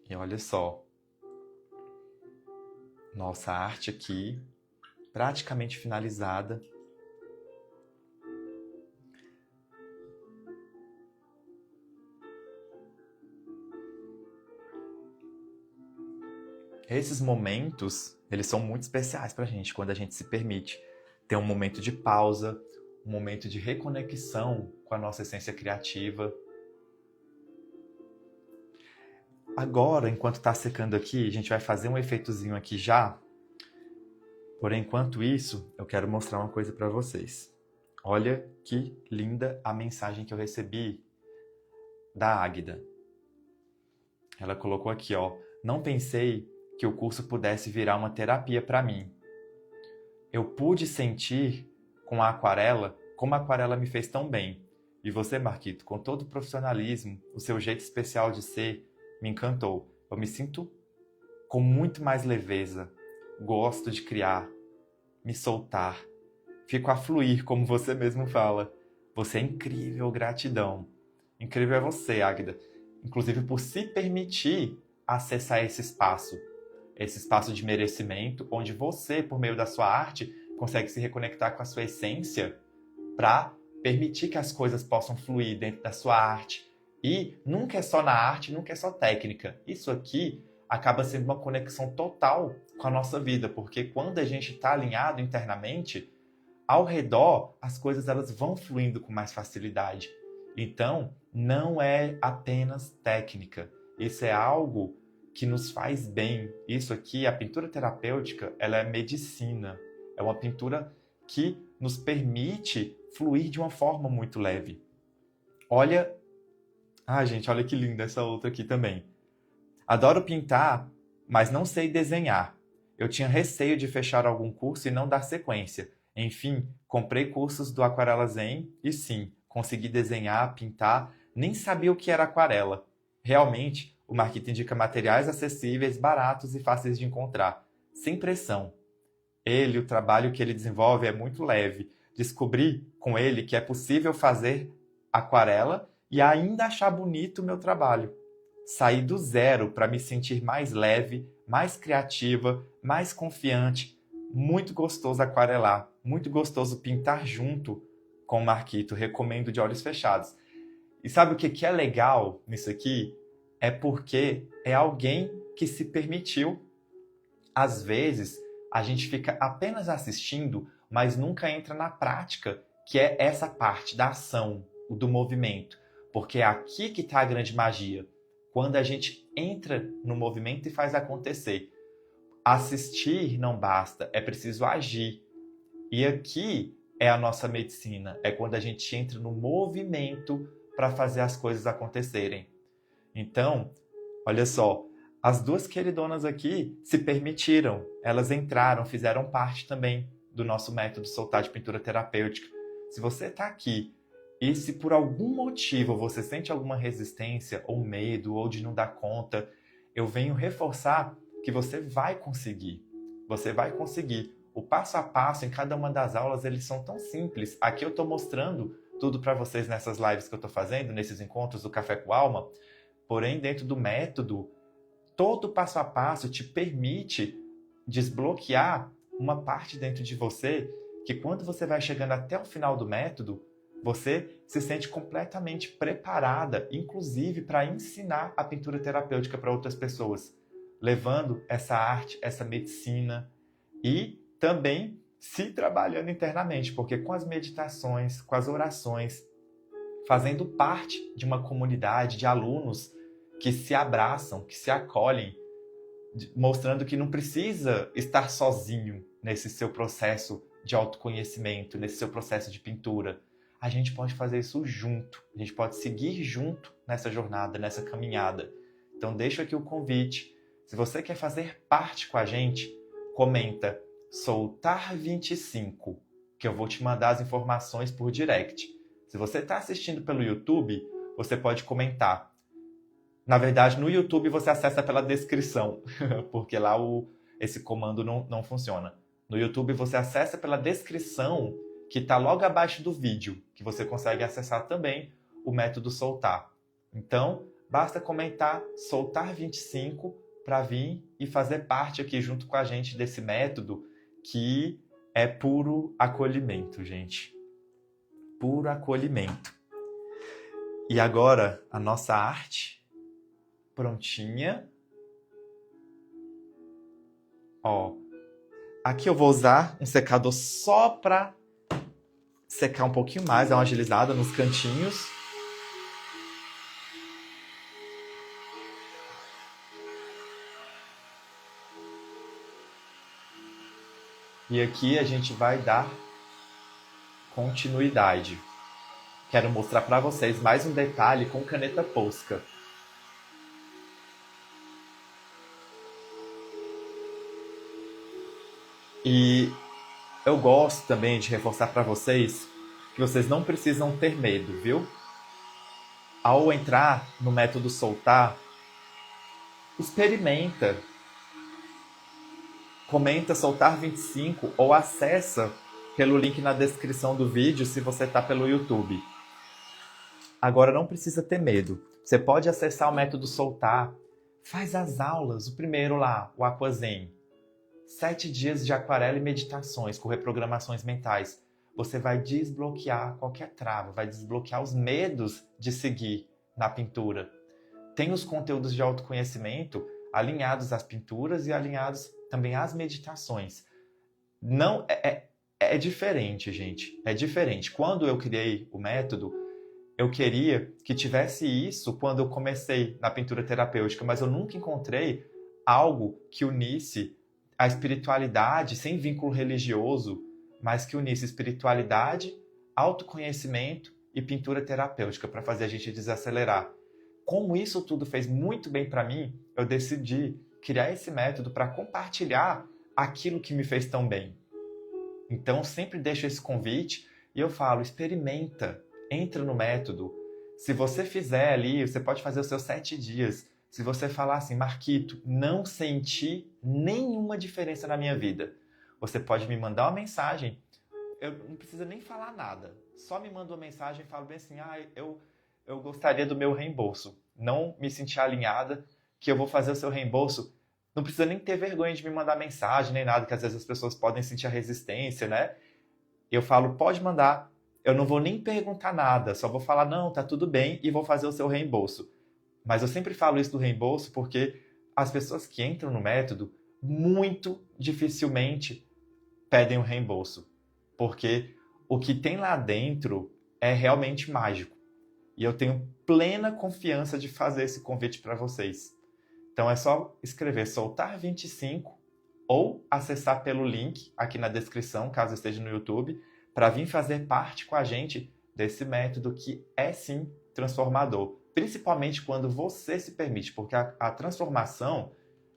E olha só, nossa arte aqui, praticamente finalizada. Esses momentos, eles são muito especiais pra gente, quando a gente se permite ter um momento de pausa, um momento de reconexão com a nossa essência criativa. Agora, enquanto tá secando aqui, a gente vai fazer um efeitozinho aqui já. Porém, enquanto isso, eu quero mostrar uma coisa pra vocês. Olha que linda a mensagem que eu recebi da Águida. Ela colocou aqui, ó: não pensei que o curso pudesse virar uma terapia para mim. Eu pude sentir com a aquarela como a aquarela me fez tão bem. E você, Marquito, com todo o profissionalismo, o seu jeito especial de ser, me encantou. Eu me sinto com muito mais leveza. Gosto de criar, me soltar. Fico a fluir, como você mesmo fala. Você é incrível, gratidão. Incrível é você, Águida. Inclusive por se permitir acessar esse espaço de merecimento, onde você, por meio da sua arte, consegue se reconectar com a sua essência para permitir que as coisas possam fluir dentro da sua arte. E nunca é só na arte, nunca é só técnica. Isso aqui acaba sendo uma conexão total com a nossa vida, porque quando a gente está alinhado internamente, ao redor as coisas elas vão fluindo com mais facilidade. Então, não é apenas técnica. Isso é algo que nos faz bem. Isso aqui, a pintura terapêutica, ela é medicina. É uma pintura que nos permite fluir de uma forma muito leve. Olha... gente, olha que linda essa outra aqui também. Adoro pintar, mas não sei desenhar. Eu tinha receio de fechar algum curso e não dar sequência. Enfim, comprei cursos do Aquarela Zen e sim, consegui desenhar, pintar, nem sabia o que era aquarela. Realmente, o Marquito indica materiais acessíveis, baratos e fáceis de encontrar, sem pressão. O trabalho que ele desenvolve é muito leve. Descobri com ele que é possível fazer aquarela e ainda achar bonito o meu trabalho. Saí do zero para me sentir mais leve, mais criativa, mais confiante. Muito gostoso aquarelar, muito gostoso pintar junto com o Marquito. Recomendo de olhos fechados. E sabe o que é legal nisso aqui? É porque é alguém que se permitiu. Às vezes, a gente fica apenas assistindo, mas nunca entra na prática, que é essa parte da ação, do movimento. Porque é aqui que está a grande magia. Quando a gente entra no movimento e faz acontecer. Assistir não basta, é preciso agir. E aqui é a nossa medicina, é quando a gente entra no movimento para fazer as coisas acontecerem. Então, olha só, as duas queridonas aqui se permitiram, elas entraram, fizeram parte também do nosso método Soltar de Pintura Terapêutica. Se você está aqui e se por algum motivo você sente alguma resistência, ou medo, ou de não dar conta, eu venho reforçar que você vai conseguir. Você vai conseguir. O passo a passo em cada uma das aulas, eles são tão simples. Aqui eu estou mostrando tudo para vocês nessas lives que eu estou fazendo, nesses encontros do Café com Alma. Porém, dentro do método, todo passo a passo te permite desbloquear uma parte dentro de você que quando você vai chegando até o final do método, você se sente completamente preparada, inclusive para ensinar a pintura terapêutica para outras pessoas, levando essa arte, essa medicina e também se trabalhando internamente, porque com as meditações, com as orações, fazendo parte de uma comunidade de alunos que se abraçam, que se acolhem, mostrando que não precisa estar sozinho nesse seu processo de autoconhecimento, nesse seu processo de pintura. A gente pode fazer isso junto, a gente pode seguir junto nessa jornada, nessa caminhada. Então deixo aqui o convite. Se você quer fazer parte com a gente, comenta Soltar 25, que eu vou te mandar as informações por direct. Se você está assistindo pelo YouTube, você pode comentar. Na verdade, no YouTube você acessa pela descrição, porque lá esse comando não funciona. No YouTube você acessa pela descrição, que está logo abaixo do vídeo, que você consegue acessar também o método Soltar. Então, basta comentar Soltar 25 para vir e fazer parte aqui junto com a gente desse método que é puro acolhimento, gente. Puro acolhimento. E agora, a nossa arte prontinha. Ó, aqui eu vou usar um secador só para secar um pouquinho mais, dar uma agilizada nos cantinhos. E aqui a gente vai dar continuidade. Quero mostrar para vocês mais um detalhe com caneta Posca. E eu gosto também de reforçar para vocês que vocês não precisam ter medo, viu? Ao entrar no método Soltar, experimenta. Comenta Soltar 25 ou acessa pelo link na descrição do vídeo se você está pelo YouTube. Agora não precisa ter medo. Você pode acessar o método Soltar. Faz as aulas, o primeiro lá, o Aquazen. 7 dias de aquarela e meditações com reprogramações mentais. Você vai desbloquear qualquer trava, vai desbloquear os medos de seguir na pintura. Tem os conteúdos de autoconhecimento alinhados às pinturas e alinhados também às meditações. Não é diferente, gente. É diferente. Quando eu criei o método, eu queria que tivesse isso quando eu comecei na pintura terapêutica, mas eu nunca encontrei algo que unisse a espiritualidade sem vínculo religioso, mas que unisse espiritualidade, autoconhecimento e pintura terapêutica para fazer a gente desacelerar. Como isso tudo fez muito bem para mim, eu decidi criar esse método para compartilhar aquilo que me fez tão bem. Então, sempre deixo esse convite e eu falo, experimenta, entra no método. Se você fizer ali, você pode fazer os seus 7 dias. Se você falar assim, Marquito, não senti nenhuma diferença na minha vida, você pode me mandar uma mensagem. Eu não precisa nem falar nada. Só me manda uma mensagem e fala bem assim, eu gostaria do meu reembolso. Não me senti alinhada, que eu vou fazer o seu reembolso. Não precisa nem ter vergonha de me mandar mensagem, nem nada, que às vezes as pessoas podem sentir a resistência, né? Eu falo, pode mandar. Eu não vou nem perguntar nada, só vou falar, não, tá tudo bem, e vou fazer o seu reembolso. Mas eu sempre falo isso do reembolso porque as pessoas que entram no método muito dificilmente pedem o reembolso. Porque o que tem lá dentro é realmente mágico. E eu tenho plena confiança de fazer esse convite para vocês. Então é só escrever Soltar 25 ou acessar pelo link aqui na descrição, caso esteja no YouTube, para vir fazer parte com a gente desse método que é sim transformador. Principalmente quando você se permite, porque a transformação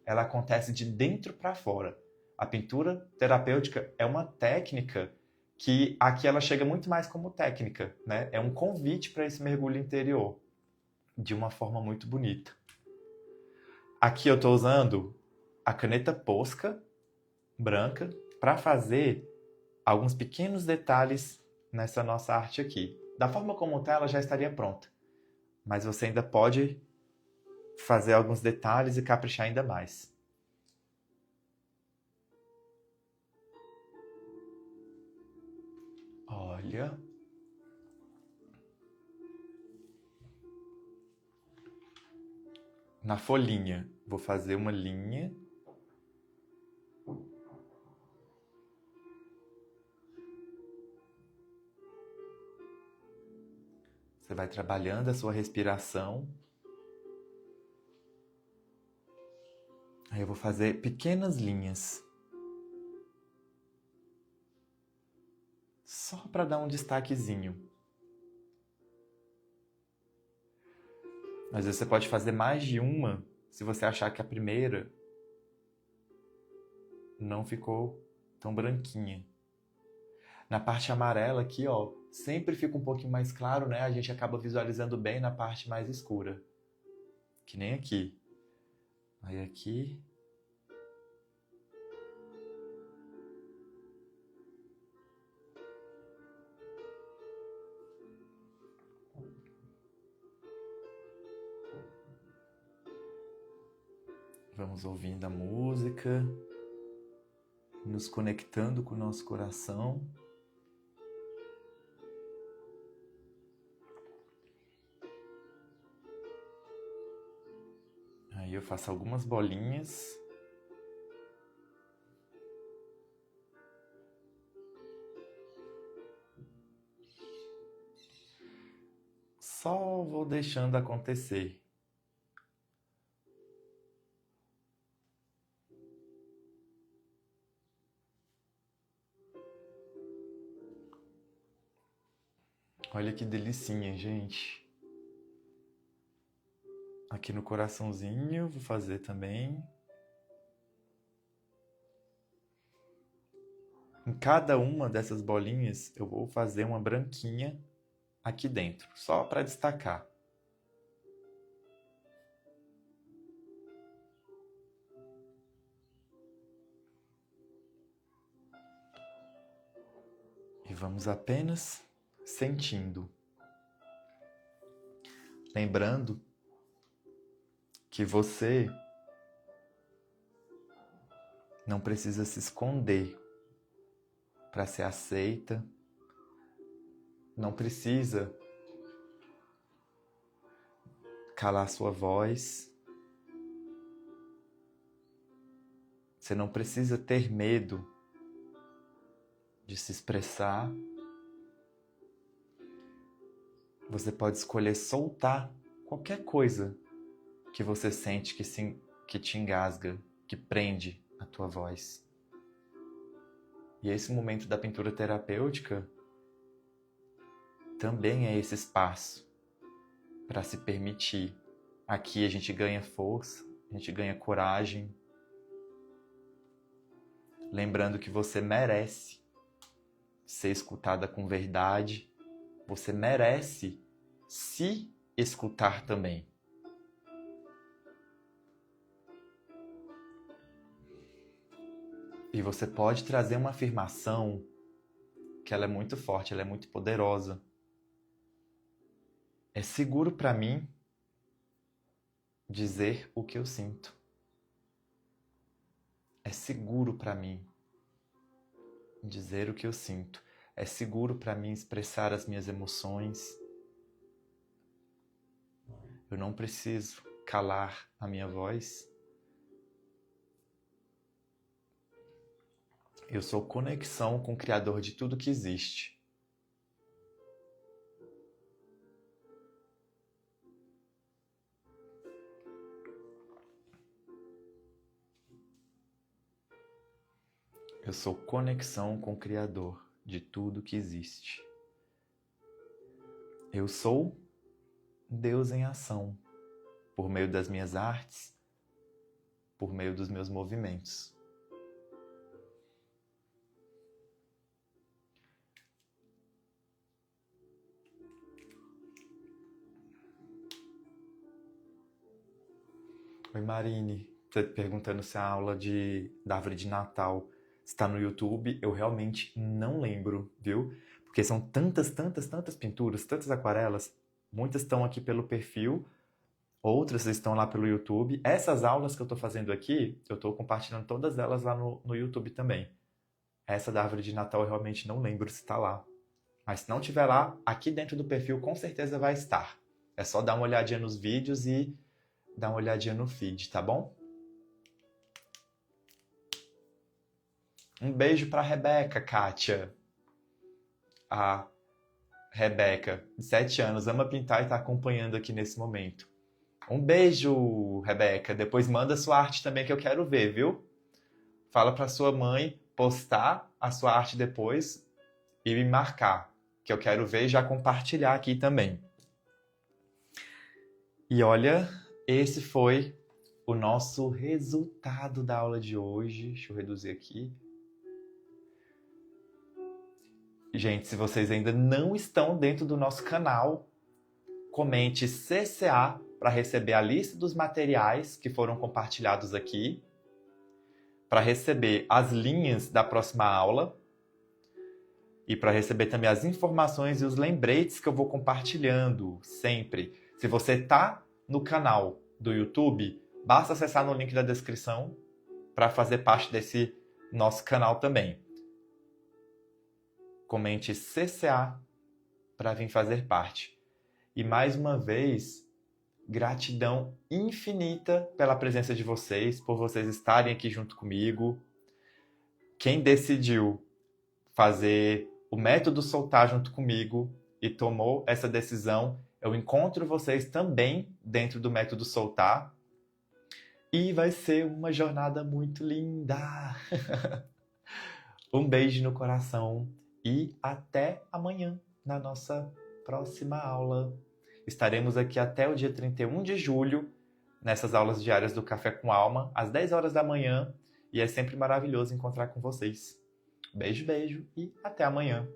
ela acontece de dentro para fora. A pintura terapêutica é uma técnica que aqui ela chega muito mais como técnica, né? É um convite para esse mergulho interior, de uma forma muito bonita. Aqui eu estou usando a caneta Posca branca para fazer alguns pequenos detalhes nessa nossa arte aqui. Da forma como está, ela já estaria pronta, mas você ainda pode fazer alguns detalhes e caprichar ainda mais. Olha. Na folhinha, vou fazer uma linha. Você vai trabalhando a sua respiração. Aí eu vou fazer pequenas linhas. Só para dar um destaquezinho. Às vezes você pode fazer mais de uma, se você achar que a primeira não ficou tão branquinha. Na parte amarela aqui, ó, sempre fica um pouquinho mais claro, né? A gente acaba visualizando bem na parte mais escura. Que nem aqui. Aí aqui... Vamos ouvindo a música, nos conectando com o nosso coração. Aí eu faço algumas bolinhas. Só vou deixando acontecer. Olha que delicinha, gente. Aqui no coraçãozinho, vou fazer também. Em cada uma dessas bolinhas, eu vou fazer uma branquinha aqui dentro, só para destacar. E vamos apenas sentindo. Lembrando que você não precisa se esconder para ser aceita, não precisa calar sua voz, você não precisa ter medo de se expressar. Você pode escolher soltar qualquer coisa que você sente que te engasga, que prende a tua voz. E esse momento da pintura terapêutica também é esse espaço para se permitir. Aqui a gente ganha força, a gente ganha coragem. Lembrando que você merece ser escutada com verdade. Você merece se escutar também. E você pode trazer uma afirmação que ela é muito forte, ela é muito poderosa. É seguro para mim dizer o que eu sinto. É seguro para mim dizer o que eu sinto. É seguro para mim expressar as minhas emoções. Eu não preciso calar a minha voz. Eu sou conexão com o Criador de tudo que existe. Eu sou conexão com o Criador de tudo que existe. Eu sou Deus em ação, por meio das minhas artes, por meio dos meus movimentos. Oi, Marine, você perguntando se a aula da árvore de Natal está no YouTube. Eu realmente não lembro, viu? Porque são tantas pinturas, tantas aquarelas. Muitas estão aqui pelo perfil, outras estão lá pelo YouTube. Essas aulas que eu estou fazendo aqui, eu estou compartilhando todas elas lá no YouTube também. Essa da árvore de Natal eu realmente não lembro se está lá. Mas se não estiver lá, aqui dentro do perfil com certeza vai estar. É só dar uma olhadinha nos vídeos e dar uma olhadinha no feed, tá bom? Um beijo pra Rebeca, Kátia. A Rebeca, de 7 anos, ama pintar e tá acompanhando aqui nesse momento. Um beijo, Rebeca. Depois manda sua arte também que eu quero ver, viu? Fala pra sua mãe postar a sua arte depois e me marcar, que eu quero ver e já compartilhar aqui também. E olha, esse foi o nosso resultado da aula de hoje. Deixa eu reduzir aqui. Gente, se vocês ainda não estão dentro do nosso canal, comente CCA para receber a lista dos materiais que foram compartilhados aqui, para receber as linhas da próxima aula e para receber também as informações e os lembretes que eu vou compartilhando sempre. Se você está no canal do YouTube, basta acessar no link da descrição para fazer parte desse nosso canal também. Comente CCA para vir fazer parte. E mais uma vez, gratidão infinita pela presença de vocês, por vocês estarem aqui junto comigo. Quem decidiu fazer o método soltar junto comigo e tomou essa decisão, eu encontro vocês também dentro do método soltar. E vai ser uma jornada muito linda. Um beijo no coração. E até amanhã, na nossa próxima aula. Estaremos aqui até o dia 31 de julho, nessas aulas diárias do Café com Alma, às 10 horas da manhã. E é sempre maravilhoso encontrar com vocês. Beijo, beijo e até amanhã.